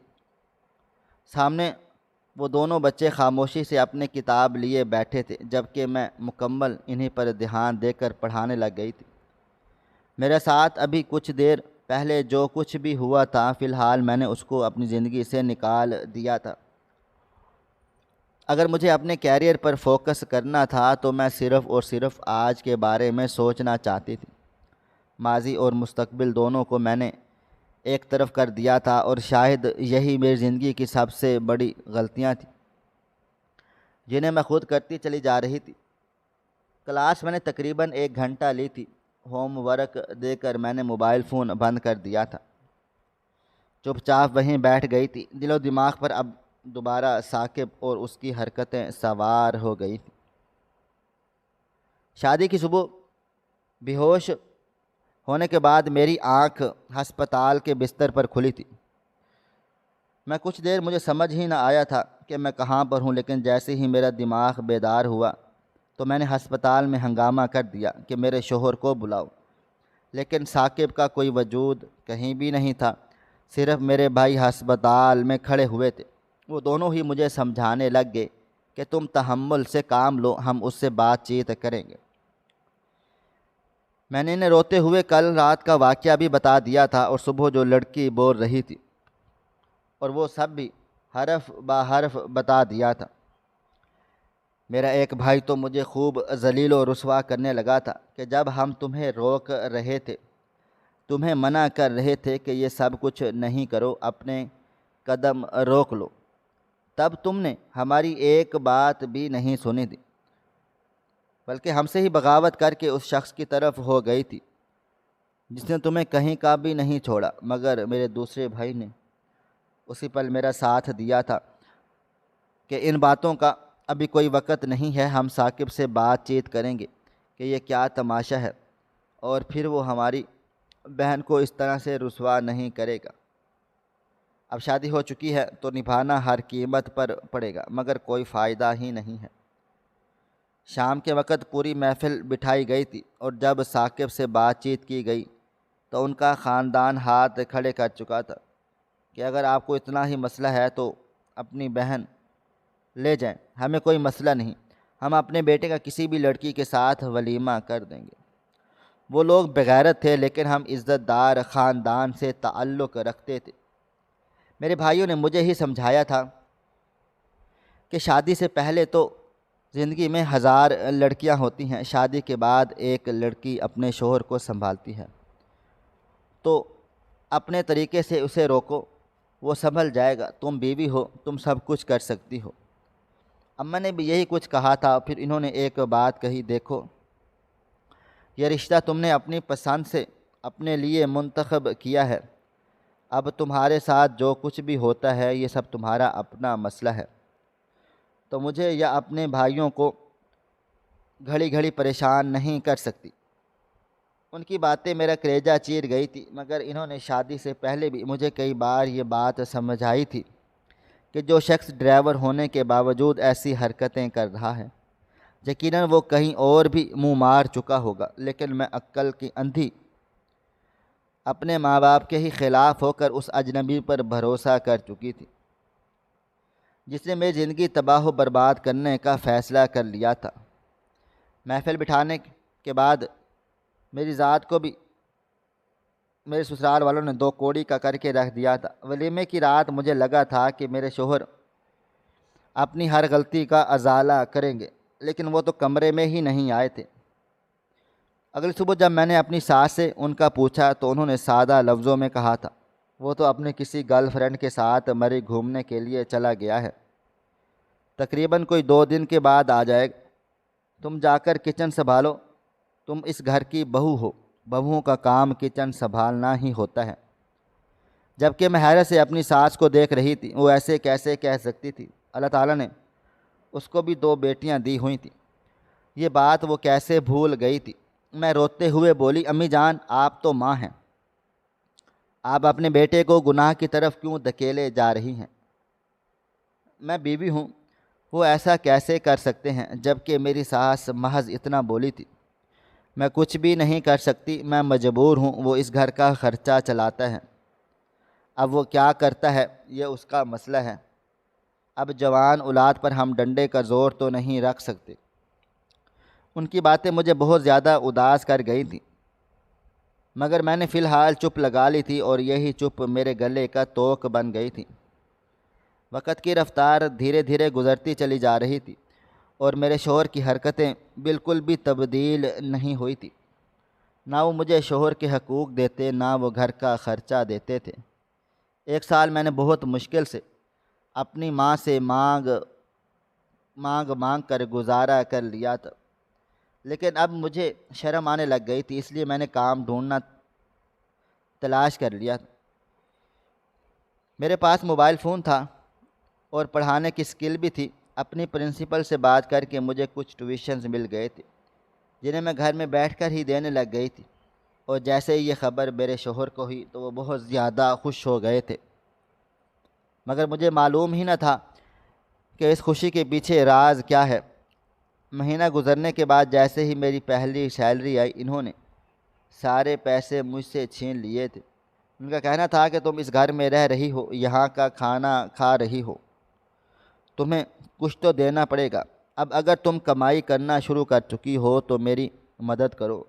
سامنے وہ دونوں بچے خاموشی سے اپنے کتاب لیے بیٹھے تھے، جبکہ میں مکمل انہی پر دھیان دے کر پڑھانے لگ گئی تھی۔ میرے ساتھ ابھی کچھ دیر پہلے جو کچھ بھی ہوا تھا، فی الحال میں نے اس کو اپنی زندگی سے نکال دیا تھا۔ اگر مجھے اپنے کیریئر پر فوکس کرنا تھا تو میں صرف اور صرف آج کے بارے میں سوچنا چاہتی تھی۔ ماضی اور مستقبل دونوں کو میں نے ایک طرف کر دیا تھا، اور شاید یہی میری زندگی کی سب سے بڑی غلطیاں تھیں جنہیں میں خود کرتی چلی جا رہی تھی۔ کلاس میں نے تقریباً 1 گھنٹہ لی تھی۔ ہوم ورک دے کر میں نے موبائل فون بند کر دیا تھا، چپ چاپ وہیں بیٹھ گئی تھی۔ دل و دماغ پر اب دوبارہ ثاقب اور اس کی حرکتیں سوار ہو گئی تھیں۔ شادی کی صبح بے ہوش ہونے کے بعد میری آنکھ ہسپتال کے بستر پر کھلی تھی۔ میں کچھ دیر مجھے سمجھ ہی نہ آیا تھا کہ میں کہاں پر ہوں، لیکن جیسے ہی میرا دماغ بیدار ہوا تو میں نے ہسپتال میں ہنگامہ کر دیا کہ میرے شوہر کو بلاؤ، لیکن ثاقب کا کوئی وجود کہیں بھی نہیں تھا۔ صرف میرے بھائی ہسپتال میں کھڑے ہوئے تھے۔ وہ دونوں ہی مجھے سمجھانے لگ گئے کہ تم تحمل سے کام لو، ہم اس سے بات چیت کریں گے۔ میں نے انہیں روتے ہوئے کل رات کا واقعہ بھی بتا دیا تھا، اور صبح جو لڑکی بول رہی تھی، اور وہ سب بھی حرف با حرف بتا دیا تھا۔ میرا ایک بھائی تو مجھے خوب ذلیل و رسوا کرنے لگا تھا کہ جب ہم تمہیں روک رہے تھے، تمہیں منع کر رہے تھے کہ یہ سب کچھ نہیں کرو، اپنے قدم روک لو، تب تم نے ہماری ایک بات بھی نہیں سنی تھی، بلکہ ہم سے ہی بغاوت کر کے اس شخص کی طرف ہو گئی تھی جس نے تمہیں کہیں کا بھی نہیں چھوڑا۔ مگر میرے دوسرے بھائی نے اسی پل میرا ساتھ دیا تھا کہ ان باتوں کا ابھی کوئی وقت نہیں ہے، ہم ثاقب سے بات چیت کریں گے کہ یہ کیا تماشا ہے، اور پھر وہ ہماری بہن کو اس طرح سے رسوا نہیں کرے گا۔ اب شادی ہو چکی ہے تو نبھانا ہر قیمت پر پڑے گا، مگر کوئی فائدہ ہی نہیں ہے۔ شام کے وقت پوری محفل بٹھائی گئی تھی، اور جب ثاقب سے بات چیت کی گئی تو ان کا خاندان ہاتھ کھڑے کر چکا تھا کہ اگر آپ کو اتنا ہی مسئلہ ہے تو اپنی بہن لے جائیں، ہمیں کوئی مسئلہ نہیں، ہم اپنے بیٹے کا کسی بھی لڑکی کے ساتھ ولیمہ کر دیں گے۔ وہ لوگ بغیرت تھے، لیکن ہم عزت دار خاندان سے تعلق رکھتے تھے۔ میرے بھائیوں نے مجھے ہی سمجھایا تھا کہ شادی سے پہلے تو زندگی میں 1000 لڑکیاں ہوتی ہیں، شادی کے بعد ایک لڑکی اپنے شوہر کو سنبھالتی ہے، تو اپنے طریقے سے اسے روکو، وہ سنبھل جائے گا، تم بیوی ہو، تم سب کچھ کر سکتی ہو۔ اماں نے بھی یہی کچھ کہا تھا۔ پھر انہوں نے ایک بات کہی، دیکھو یہ رشتہ تم نے اپنی پسند سے اپنے لیے منتخب کیا ہے، اب تمہارے ساتھ جو کچھ بھی ہوتا ہے یہ سب تمہارا اپنا مسئلہ ہے۔ تو مجھے یا اپنے بھائیوں کو گھڑی گھڑی پریشان نہیں کر سکتی۔ ان کی باتیں میرا کلیجہ چیر گئی تھی، مگر انہوں نے شادی سے پہلے بھی مجھے کئی بار یہ بات سمجھائی تھی کہ جو شخص ڈرائیور ہونے کے باوجود ایسی حرکتیں کر رہا ہے، یقیناً وہ کہیں اور بھی منہ مار چکا ہوگا۔ لیکن میں عقل کی اندھی اپنے ماں باپ کے ہی خلاف ہو کر اس اجنبی پر بھروسہ کر چکی تھی جس نے میری زندگی تباہ و برباد کرنے کا فیصلہ کر لیا تھا۔ محفل بٹھانے کے بعد میری ذات کو بھی میرے سسرال والوں نے 2 کوڑی کا کر کے رکھ دیا تھا۔ ولیمے کی رات مجھے لگا تھا کہ میرے شوہر اپنی ہر غلطی کا ازالہ کریں گے، لیکن وہ تو کمرے میں ہی نہیں آئے تھے۔ اگلی صبح جب میں نے اپنی ساس سے ان کا پوچھا تو انہوں نے سادہ لفظوں میں کہا تھا، وہ تو اپنے کسی گرل فرینڈ کے ساتھ مری گھومنے کے لیے چلا گیا ہے، تقریباً کوئی 2 دن کے بعد آ جائے گا۔ تم جا کر کچن سنبھالو، تم اس گھر کی بہو ہو، بہوؤں کا کام کچن سنبھالنا ہی ہوتا ہے۔ جبکہ میں حیرت سے اپنی ساس کو دیکھ رہی تھی، وہ ایسے کیسے کہہ سکتی تھی؟ اللہ تعالیٰ نے اس کو بھی 2 بیٹیاں دی ہوئی تھیں، یہ بات وہ کیسے بھول گئی تھی؟ میں روتے ہوئے بولی، امی جان آپ تو ماں ہیں، آپ اپنے بیٹے کو گناہ کی طرف کیوں دھکیلے جا رہی ہیں؟ میں بیوی ہوں، وہ ایسا کیسے کر سکتے ہیں؟ جبکہ میری ساس محض اتنا بولی تھی، میں کچھ بھی نہیں کر سکتی، میں مجبور ہوں، وہ اس گھر کا خرچہ چلاتا ہے، اب وہ کیا کرتا ہے یہ اس کا مسئلہ ہے، اب جوان اولاد پر ہم ڈنڈے کا زور تو نہیں رکھ سکتے۔ ان کی باتیں مجھے بہت زیادہ اداس کر گئی تھیں، مگر میں نے فی الحال چپ لگا لی تھی اور یہی چپ میرے گلے کا توق بن گئی تھی۔ وقت کی رفتار دھیرے دھیرے گزرتی چلی جا رہی تھی اور میرے شوہر کی حرکتیں بالکل بھی تبدیل نہیں ہوئی تھی۔ نہ وہ مجھے شوہر کے حقوق دیتے، نہ وہ گھر کا خرچہ دیتے تھے۔ 1 سال میں نے بہت مشکل سے اپنی ماں سے مانگ کر گزارا کر لیا تھا، لیکن اب مجھے شرم آنے لگ گئی تھی، اس لیے میں نے کام ڈھونڈنا تلاش کر لیا تھا۔ میرے پاس موبائل فون تھا اور پڑھانے کی سکل بھی تھی۔ اپنی پرنسپل سے بات کر کے مجھے کچھ ٹیوشنز مل گئے تھے جنہیں میں گھر میں بیٹھ کر ہی دینے لگ گئی تھی، اور جیسے ہی یہ خبر میرے شوہر کو ہوئی تو وہ بہت زیادہ خوش ہو گئے تھے، مگر مجھے معلوم ہی نہ تھا کہ اس خوشی کے پیچھے راز کیا ہے۔ مہینہ گزرنے کے بعد جیسے ہی میری پہلی سیلری آئی، انہوں نے سارے پیسے مجھ سے چھین لیے تھے۔ ان کا کہنا تھا کہ تم اس گھر میں رہ رہی ہو، یہاں کا کھانا کھا رہی ہو، تمہیں کچھ تو دینا پڑے گا، اب اگر تم کمائی کرنا شروع کر چکی ہو تو میری مدد کرو،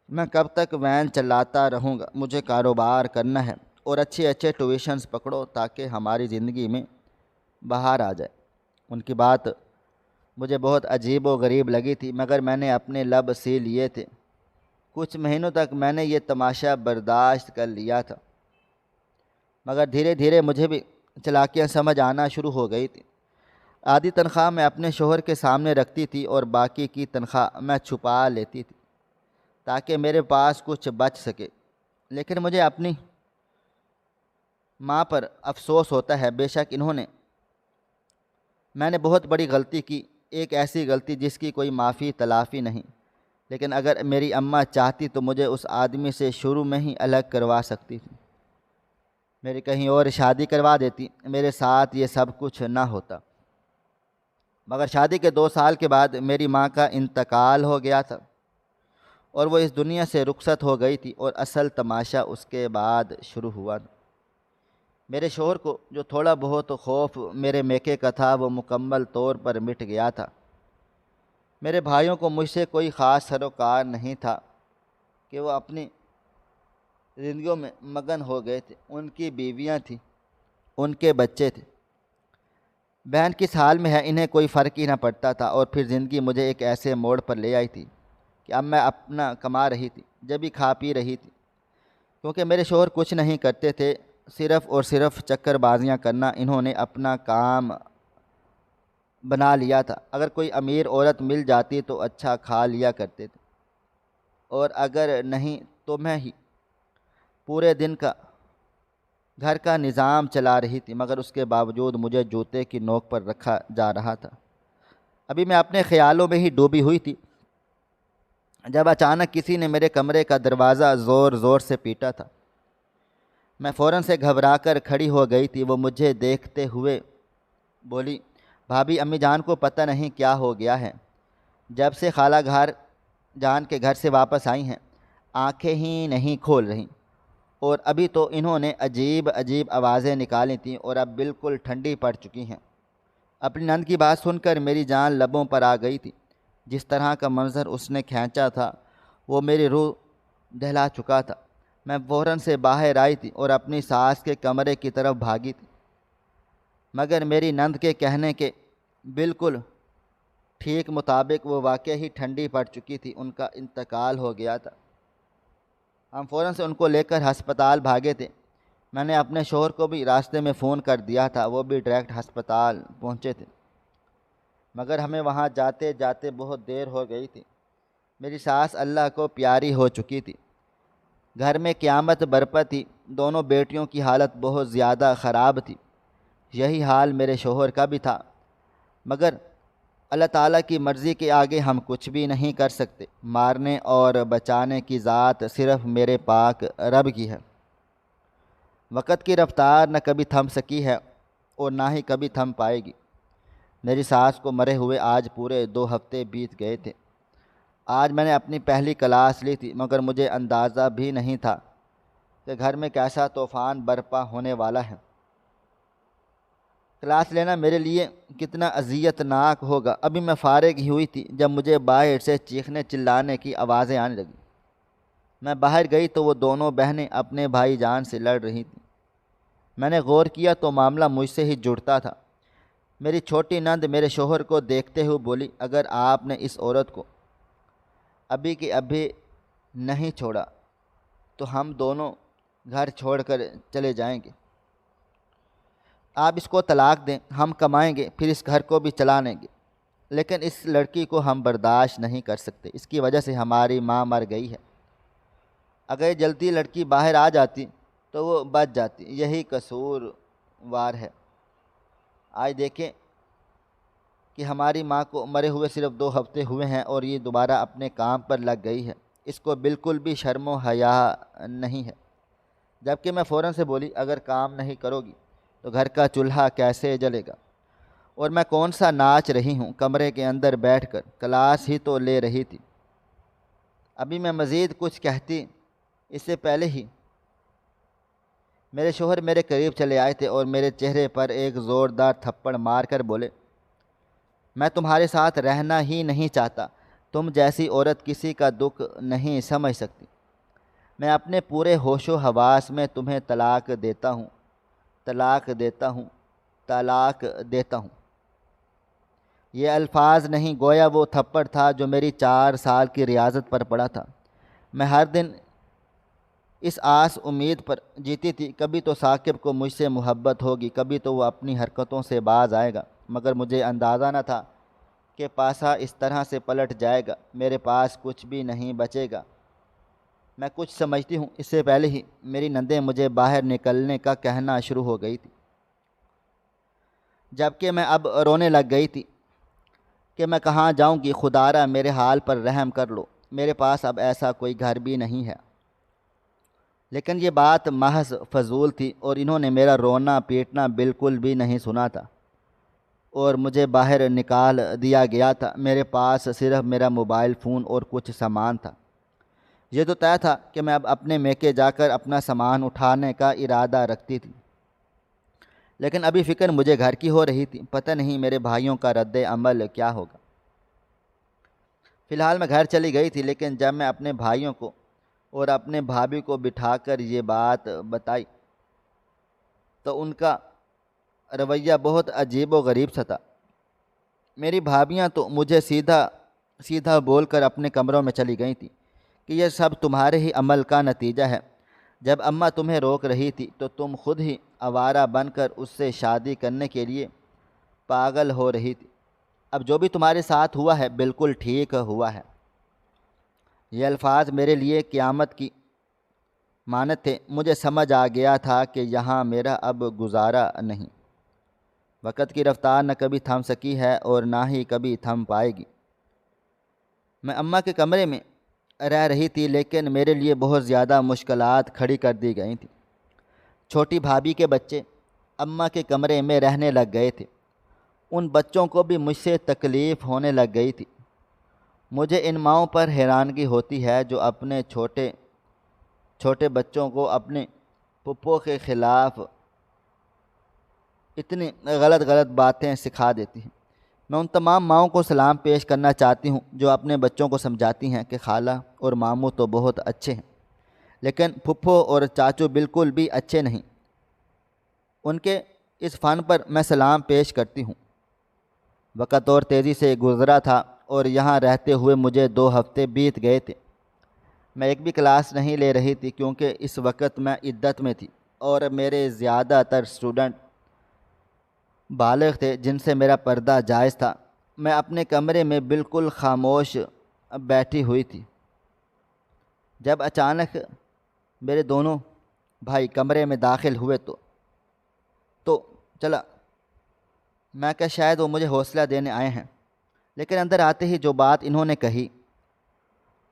میں کب تک وین چلاتا رہوں گا، مجھے کاروبار کرنا ہے، اور اچھے ٹیوشنز پکڑو تاکہ ہماری زندگی میں بہار آ جائے۔ ان کی بات مجھے بہت عجیب و غریب لگی تھی، مگر میں نے اپنے لب سی لیے تھے۔ کچھ مہینوں تک میں نے یہ تماشا برداشت کر لیا تھا، مگر دھیرے دھیرے مجھے بھی چالاکیاں سمجھ آنا شروع ہو گئی تھی۔ آدھی تنخواہ میں اپنے شوہر کے سامنے رکھتی تھی اور باقی کی تنخواہ میں چھپا لیتی تھی تاکہ میرے پاس کچھ بچ سکے، لیکن مجھے اپنی ماں پر افسوس ہوتا ہے۔ بے شک میں نے بہت بڑی غلطی کی، ایک ایسی غلطی جس کی کوئی معافی تلافی نہیں، لیکن اگر میری اماں چاہتی تو مجھے اس آدمی سے شروع میں ہی الگ کروا سکتی تھی، میری کہیں اور شادی کروا دیتی، میرے ساتھ یہ سب کچھ نہ ہوتا۔ مگر شادی کے 2 سال کے بعد میری ماں کا انتقال ہو گیا تھا اور وہ اس دنیا سے رخصت ہو گئی تھی، اور اصل تماشا اس کے بعد شروع ہوا۔ میرے شوہر کو جو تھوڑا بہت خوف میرے میکے کا تھا وہ مکمل طور پر مٹ گیا تھا۔ میرے بھائیوں کو مجھ سے کوئی خاص سروکار نہیں تھا کہ وہ اپنی زندگیوں میں مگن ہو گئے تھے، ان کی بیویاں تھیں، ان کے بچے تھے۔ بہن کس حال میں ہے انہیں کوئی فرق ہی نہ پڑتا تھا، اور پھر زندگی مجھے ایک ایسے موڑ پر لے آئی تھی کہ اب میں اپنا کما رہی تھی، جب بھی کھا پی رہی تھی، کیونکہ میرے شوہر کچھ نہیں کرتے تھے، صرف اور صرف چکر بازیاں کرنا انہوں نے اپنا کام بنا لیا تھا۔ اگر کوئی امیر عورت مل جاتی تو اچھا کھا لیا کرتے تھے، اور اگر نہیں تو میں ہی پورے دن کا گھر کا نظام چلا رہی تھی، مگر اس کے باوجود مجھے جوتے کی نوک پر رکھا جا رہا تھا۔ ابھی میں اپنے خیالوں میں ہی ڈوبی ہوئی تھی جب اچانک کسی نے میرے کمرے کا دروازہ زور زور سے پیٹا تھا۔ میں فوراً سے گھبرا کر کھڑی ہو گئی تھی۔ وہ مجھے دیکھتے ہوئے بولی، بھابھی، امی جان کو پتہ نہیں کیا ہو گیا ہے، جب سے خالہ جان کے گھر سے واپس آئی ہیں آنکھیں ہی نہیں کھول رہیں، اور ابھی تو انہوں نے عجیب عجیب آوازیں نکالی تھیں اور اب بالکل ٹھنڈی پڑ چکی ہیں۔ اپنی نند کی بات سن کر میری جان لبوں پر آ گئی تھی۔ جس طرح کا منظر اس نے کھینچا تھا وہ میری روح دہلا چکا تھا۔ میں فوراً سے باہر آئی تھی اور اپنی ساس کے کمرے کی طرف بھاگی تھی، مگر میری نند کے کہنے کے بالکل ٹھیک مطابق وہ واقعی ہی ٹھنڈی پڑ چکی تھی، ان کا انتقال ہو گیا تھا۔ ہم فوراً سے ان کو لے کر ہسپتال بھاگے تھے۔ میں نے اپنے شوہر کو بھی راستے میں فون کر دیا تھا، وہ بھی ڈائریکٹ ہسپتال پہنچے تھے، مگر ہمیں وہاں جاتے جاتے بہت دیر ہو گئی تھی۔ میری ساس اللہ کو پیاری ہو چکی تھی، گھر میں قیامت برپا تھی، دونوں بیٹیوں کی حالت بہت زیادہ خراب تھی۔ یہی حال میرے شوہر کا بھی تھا، مگر اللہ تعالیٰ کی مرضی کے آگے ہم کچھ بھی نہیں کر سکتے۔ مارنے اور بچانے کی ذات صرف میرے پاک رب کی ہے۔ وقت کی رفتار نہ کبھی تھم سکی ہے اور نہ ہی کبھی تھم پائے گی۔ میری ساس کو مرے ہوئے آج پورے 2 ہفتے بیت گئے تھے۔ آج میں نے اپنی پہلی کلاس لی تھی، مگر مجھے اندازہ بھی نہیں تھا کہ گھر میں کیسا طوفان برپا ہونے والا ہے۔ کلاس لینا میرے لیے کتنا اذیت ناک ہوگا۔ ابھی میں فارغ ہی ہوئی تھی جب مجھے باہر سے چیخنے چلانے کی آوازیں آنے لگیں۔ میں باہر گئی تو وہ دونوں بہنیں اپنے بھائی جان سے لڑ رہی تھیں۔ میں نے غور کیا تو معاملہ مجھ سے ہی جڑتا تھا۔ میری چھوٹی نند میرے شوہر کو دیکھتے ہوئے بولی، اگر آپ نے اس عورت کو ابھی کے ابھی نہیں چھوڑا تو ہم دونوں گھر چھوڑ کر چلے جائیں گے۔ آپ اس کو طلاق دیں، ہم کمائیں گے، پھر اس گھر کو بھی چلا لیں گے، لیکن اس لڑکی کو ہم برداشت نہیں کر سکتے، اس کی وجہ سے ہماری ماں مر گئی ہے۔ اگر جلدی لڑکی باہر آ جاتی تو وہ بچ جاتی، یہی قصوروار ہے۔ آج دیکھیں کہ ہماری ماں کو مرے ہوئے صرف 2 ہفتے ہوئے ہیں اور یہ دوبارہ اپنے کام پر لگ گئی ہے، اس کو بالکل بھی شرم و حیا نہیں ہے۔ جبکہ میں فوراً سے بولی، اگر کام نہیں کرو گی تو گھر کا چولہا کیسے جلے گا؟ اور میں کون سا ناچ رہی ہوں، کمرے کے اندر بیٹھ کر کلاس ہی تو لے رہی تھی۔ ابھی میں مزید کچھ کہتی اس سے پہلے ہی میرے شوہر میرے قریب چلے آئے تھے اور میرے چہرے پر ایک زوردار تھپڑ مار کر بولے، میں تمہارے ساتھ رہنا ہی نہیں چاہتا، تم جیسی عورت کسی کا دکھ نہیں سمجھ سکتی۔ میں اپنے پورے ہوش و حواس میں تمہیں طلاق دیتا ہوں، طلاق دیتا ہوں، طلاق دیتا ہوں۔ یہ الفاظ نہیں، گویا وہ تھپڑ تھا جو میری 4 سال کی ریاضت پر پڑا تھا۔ میں ہر دن اس آس امید پر جیتی تھی، کبھی تو ثاقب کو مجھ سے محبت ہوگی، کبھی تو وہ اپنی حرکتوں سے باز آئے گا، مگر مجھے اندازہ نہ تھا کہ پاسا اس طرح سے پلٹ جائے گا، میرے پاس کچھ بھی نہیں بچے گا۔ میں کچھ سمجھتی ہوں اس سے پہلے ہی میری نندیں مجھے باہر نکلنے کا کہنا شروع ہو گئی تھی، جبکہ میں اب رونے لگ گئی تھی کہ میں کہاں جاؤں گی، خدارا میرے حال پر رحم کر لو، میرے پاس اب ایسا کوئی گھر بھی نہیں ہے۔ لیکن یہ بات محض فضول تھی اور انہوں نے میرا رونا پیٹنا بالکل بھی نہیں سنا تھا اور مجھے باہر نکال دیا گیا تھا۔ میرے پاس صرف میرا موبائل فون اور کچھ سامان تھا۔ یہ تو طے تھا کہ میں اب اپنے میکے جا کر اپنا سامان اٹھانے کا ارادہ رکھتی تھی، لیکن ابھی فکر مجھے گھر کی ہو رہی تھی، پتہ نہیں میرے بھائیوں کا رد عمل کیا ہوگا۔ فی الحال میں گھر چلی گئی تھی، لیکن جب میں اپنے بھائیوں کو اور اپنے بھابھی کو بٹھا کر یہ بات بتائی تو ان کا رویہ بہت عجیب و غریب سا تھا۔ میری بھابھیاں تو مجھے سیدھا بول کر اپنے کمروں میں چلی گئی تھیں کہ یہ سب تمہارے ہی عمل کا نتیجہ ہے۔ جب اماں تمہیں روک رہی تھی تو تم خود ہی آوارہ بن کر اس سے شادی کرنے کے لیے پاگل ہو رہی تھی۔ اب جو بھی تمہارے ساتھ ہوا ہے بالکل ٹھیک ہوا ہے۔ یہ الفاظ میرے لیے قیامت کی مانند تھے۔ مجھے سمجھ آ گیا تھا کہ یہاں میرا اب گزارا نہیں۔ وقت کی رفتار نہ کبھی تھم سکی ہے اور نہ ہی کبھی تھم پائے گی۔ میں اماں کے کمرے میں رہ رہی تھی، لیکن میرے لیے بہت زیادہ مشکلات کھڑی کر دی گئی تھیں۔ چھوٹی بھابھی کے بچے اماں کے کمرے میں رہنے لگ گئے تھے۔ ان بچوں کو بھی مجھ سے تکلیف ہونے لگ گئی تھی۔ مجھے ان ماؤں پر حیرانگی ہوتی ہے جو اپنے چھوٹے چھوٹے بچوں کو اپنے پھپھو کے خلاف اتنی غلط غلط باتیں سکھا دیتی ہیں۔ میں ان تمام ماؤں کو سلام پیش کرنا چاہتی ہوں جو اپنے بچوں کو سمجھاتی ہیں کہ خالہ اور ماموں تو بہت اچھے ہیں، لیکن پھپھو اور چاچو بالکل بھی اچھے نہیں۔ ان کے اس فن پر میں سلام پیش کرتی ہوں۔ وقت اور تیزی سے گزرا تھا اور یہاں رہتے ہوئے مجھے 2 ہفتے بیت گئے تھے۔ میں ایک بھی کلاس نہیں لے رہی تھی کیونکہ اس وقت میں عدت میں تھی اور میرے زیادہ تر اسٹوڈنٹ بالغ تھے جن سے میرا پردہ جائز تھا۔ میں اپنے کمرے میں بالکل خاموش بیٹھی ہوئی تھی جب اچانک میرے دونوں بھائی کمرے میں داخل ہوئے تو چلا میں کہ شاید وہ مجھے حوصلہ دینے آئے ہیں، لیکن اندر آتے ہی جو بات انہوں نے کہی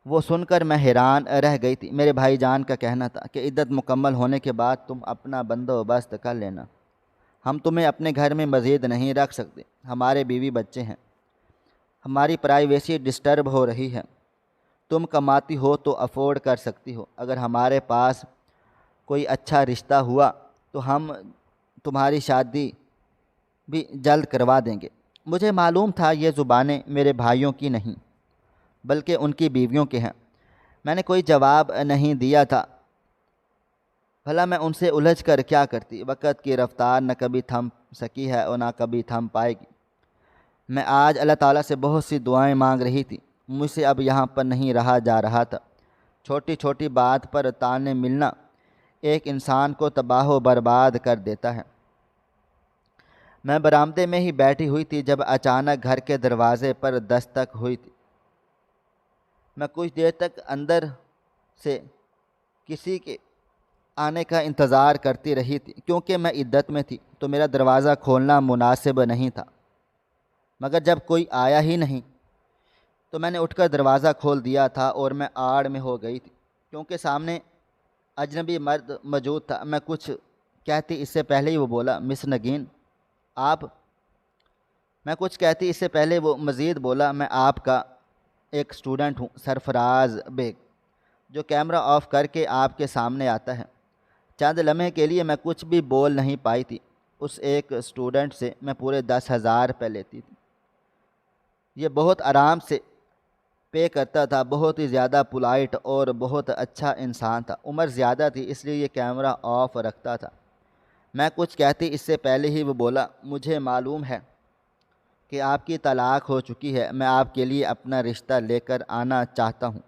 وہ سن کر میں حیران رہ گئی تھی۔ میرے بھائی جان کا کہنا تھا کہ عدت مکمل ہونے کے بعد تم اپنا بندوبست کر لینا، ہم تمہیں اپنے گھر میں مزید نہیں رکھ سکتے، ہمارے بیوی بچے ہیں، ہماری پرائیویسی ڈسٹرب ہو رہی ہے، تم کماتی ہو تو افورڈ کر سکتی ہو، اگر ہمارے پاس کوئی اچھا رشتہ ہوا تو ہم تمہاری شادی بھی جلد کروا دیں گے۔ مجھے معلوم تھا یہ زبانیں میرے بھائیوں کی نہیں بلکہ ان کی بیویوں کے ہیں۔ میں نے کوئی جواب نہیں دیا تھا، بھلا میں ان سے الجھ کر کیا کرتی۔ وقت کی رفتار نہ کبھی تھم سکی ہے اور نہ کبھی تھم پائے گی۔ میں آج اللہ تعالیٰ سے بہت سی دعائیں مانگ رہی تھی، مجھ سے اب یہاں پر نہیں رہا جا رہا تھا۔ چھوٹی چھوٹی بات پر طعنے ملنا ایک انسان کو تباہ و برباد کر دیتا ہے۔ میں برآمدے میں ہی بیٹھی ہوئی تھی جب اچانک گھر کے دروازے پر دستک ہوئی تھی۔ میں کچھ دیر تک اندر سے کسی کے آنے کا انتظار کرتی رہی تھی، کیونکہ میں عدت میں تھی تو میرا دروازہ کھولنا مناسب نہیں تھا، مگر جب کوئی آیا ہی نہیں تو میں نے اٹھ کر دروازہ کھول دیا تھا اور میں آڑ میں ہو گئی تھی کیونکہ سامنے اجنبی مرد موجود تھا۔ میں کچھ کہتی اس سے پہلے ہی وہ بولا، مس نگین آپ۔ میں کچھ کہتی اس سے پہلے وہ مزید بولا، میں آپ کا ایک اسٹوڈنٹ ہوں، سرفراز بیگ، جو کیمرہ آف کر کے آپ کے سامنے آتا ہے۔ چند لمحے کے لیے میں کچھ بھی بول نہیں پائی تھی۔ اس ایک اسٹوڈنٹ سے میں پورے 10,000 روپے لیتی تھی۔ یہ بہت آرام سے پے کرتا تھا، بہت ہی زیادہ پولائٹ اور بہت اچھا انسان تھا۔ عمر زیادہ تھی اس لیے یہ کیمرہ آف رکھتا تھا۔ میں کچھ کہتی اس سے پہلے ہی وہ بولا، مجھے معلوم ہے کہ آپ کی طلاق ہو چکی ہے، میں آپ کے لیے اپنا رشتہ لے کر آنا چاہتا ہوں۔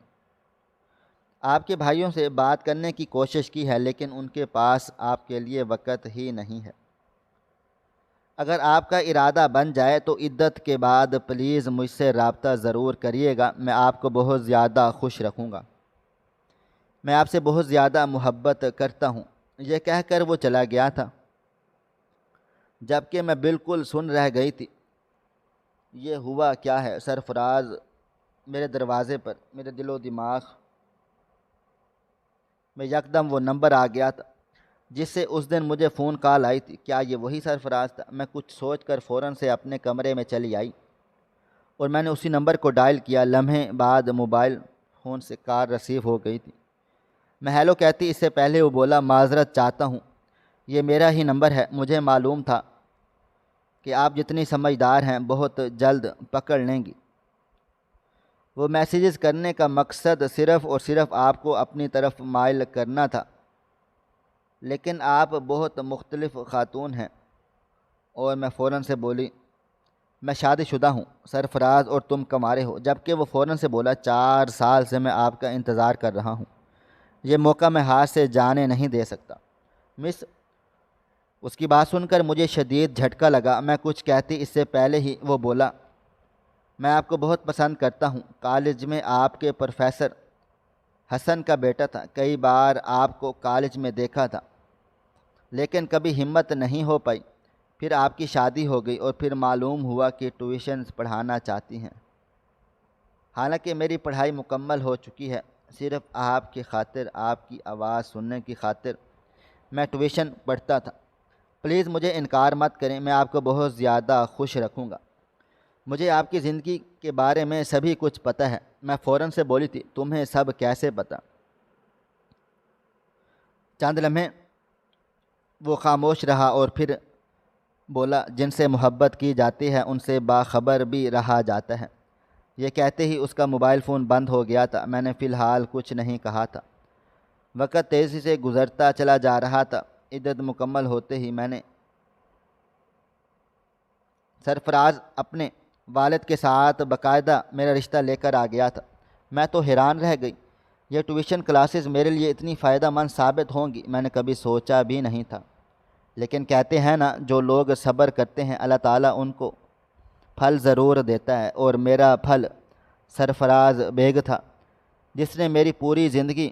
آپ کے بھائیوں سے بات کرنے کی کوشش کی ہے لیکن ان کے پاس آپ کے لیے وقت ہی نہیں ہے۔ اگر آپ کا ارادہ بن جائے تو عدت کے بعد پلیز مجھ سے رابطہ ضرور کریے گا، میں آپ کو بہت زیادہ خوش رکھوں گا، میں آپ سے بہت زیادہ محبت کرتا ہوں۔ یہ کہہ کر وہ چلا گیا تھا، جبکہ میں بالکل سن رہ گئی تھی۔ یہ ہوا کیا ہے؟ سرفراز میرے دروازے پر، میرے دل و دماغ میں یکدم وہ نمبر آ گیا تھا جس سے اس دن مجھے فون کال آئی تھی۔ کیا یہ وہی سرفراز تھا؟ میں کچھ سوچ کر فوراً سے اپنے کمرے میں چلی آئی اور میں نے اسی نمبر کو ڈائل کیا۔ لمحے بعد موبائل فون سے کال ریسیو ہو گئی تھی۔ میں ہیلو کہتی اس سے پہلے وہ بولا، معذرت چاہتا ہوں، یہ میرا ہی نمبر ہے، مجھے معلوم تھا کہ آپ جتنی سمجھدار ہیں بہت جلد پکڑ لیں گی۔ وہ میسیجز کرنے کا مقصد صرف اور صرف آپ کو اپنی طرف مائل کرنا تھا، لیکن آپ بہت مختلف خاتون ہیں۔ اور میں فوراً سے بولی، میں شادی شدہ ہوں سرفراز اور تم کمارے ہو، جبکہ وہ فوراً سے بولا، 4 سال سے میں آپ کا انتظار کر رہا ہوں، یہ موقع میں ہاتھ سے جانے نہیں دے سکتا۔ مس، اس کی بات سن کر مجھے شدید جھٹکا لگا۔ میں کچھ کہتی اس سے پہلے ہی وہ بولا، میں آپ کو بہت پسند کرتا ہوں، کالج میں آپ کے پروفیسر حسن کا بیٹا تھا، کئی بار آپ کو کالج میں دیکھا تھا لیکن کبھی ہمت نہیں ہو پائی پھر آپ کی شادی ہو گئی اور پھر معلوم ہوا کہ ٹیوشنز پڑھانا چاہتی ہیں۔ حالانکہ میری پڑھائی مکمل ہو چکی ہے، صرف آپ کی خاطر، آپ کی آواز سننے کی خاطر میں ٹیوشن پڑھتا تھا۔ پلیز مجھے انکار مت کریں، میں آپ کو بہت زیادہ خوش رکھوں گا۔ مجھے آپ کی زندگی کے بارے میں سبھی کچھ پتہ ہے۔ میں فوراً سے بولی تھی، تمہیں سب کیسے پتہ؟ چند لمحے وہ خاموش رہا اور پھر بولا، جن سے محبت کی جاتی ہے ان سے باخبر بھی رہا جاتا ہے۔ یہ کہتے ہی اس کا موبائل فون بند ہو گیا تھا۔ میں نے فی الحال کچھ نہیں کہا تھا۔ وقت تیزی سے گزرتا چلا جا رہا تھا۔ عدت مکمل ہوتے ہی میں نے سرفراز اپنے والد کے ساتھ باقاعدہ میرا رشتہ لے کر آ گیا تھا۔ میں تو حیران رہ گئی، یہ ٹیوشن کلاسز میرے لیے اتنی فائدہ مند ثابت ہوں گی، میں نے کبھی سوچا بھی نہیں تھا۔ لیکن کہتے ہیں نا، جو لوگ صبر کرتے ہیں اللہ تعالیٰ ان کو پھل ضرور دیتا ہے، اور میرا پھل سرفراز بیگ تھا، جس نے میری پوری زندگی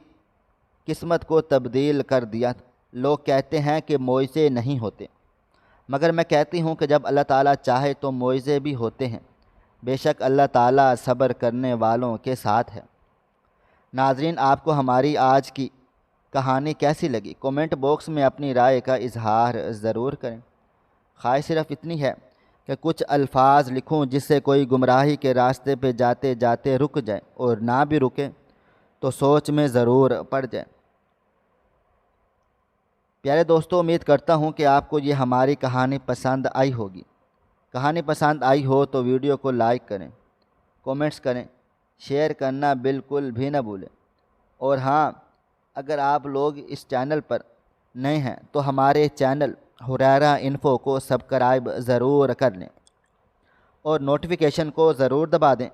قسمت کو تبدیل کر دیا تھا۔ لوگ کہتے ہیں کہ معجزے نہیں ہوتے، مگر میں کہتی ہوں کہ جب اللہ تعالیٰ چاہے تو معجزے بھی ہوتے ہیں۔ بے شک اللہ تعالیٰ صبر کرنے والوں کے ساتھ ہے۔ ناظرین، آپ کو ہماری آج کی کہانی کیسی لگی؟ کومنٹ باکس میں اپنی رائے کا اظہار ضرور کریں۔ خواہش صرف اتنی ہے کہ کچھ الفاظ لکھوں جس سے کوئی گمراہی کے راستے پہ جاتے جاتے رک جائے، اور نہ بھی رکے تو سوچ میں ضرور پڑ جائے۔ پیارے دوستو، امید کرتا ہوں کہ آپ کو یہ ہماری کہانی پسند آئی ہوگی۔ کہانی پسند آئی ہو تو ویڈیو کو لائک کریں، کومنٹس کریں، شیئر کرنا بالکل بھی نہ بھولیں۔ اور ہاں، اگر آپ لوگ اس چینل پر نئے ہیں تو ہمارے چینل حریرہ انفو کو سبسکرائب ضرور کر لیں اور نوٹیفیکیشن کو ضرور دبا دیں،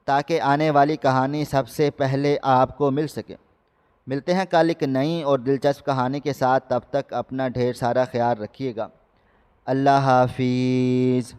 تاکہ آنے والی کہانی سب سے پہلے آپ کو مل سکے۔ ملتے ہیں کل ایک نئی اور دلچسپ کہانی کے ساتھ، تب تک اپنا ڈھیر سارا خیال رکھیے گا۔ اللہ حافظ۔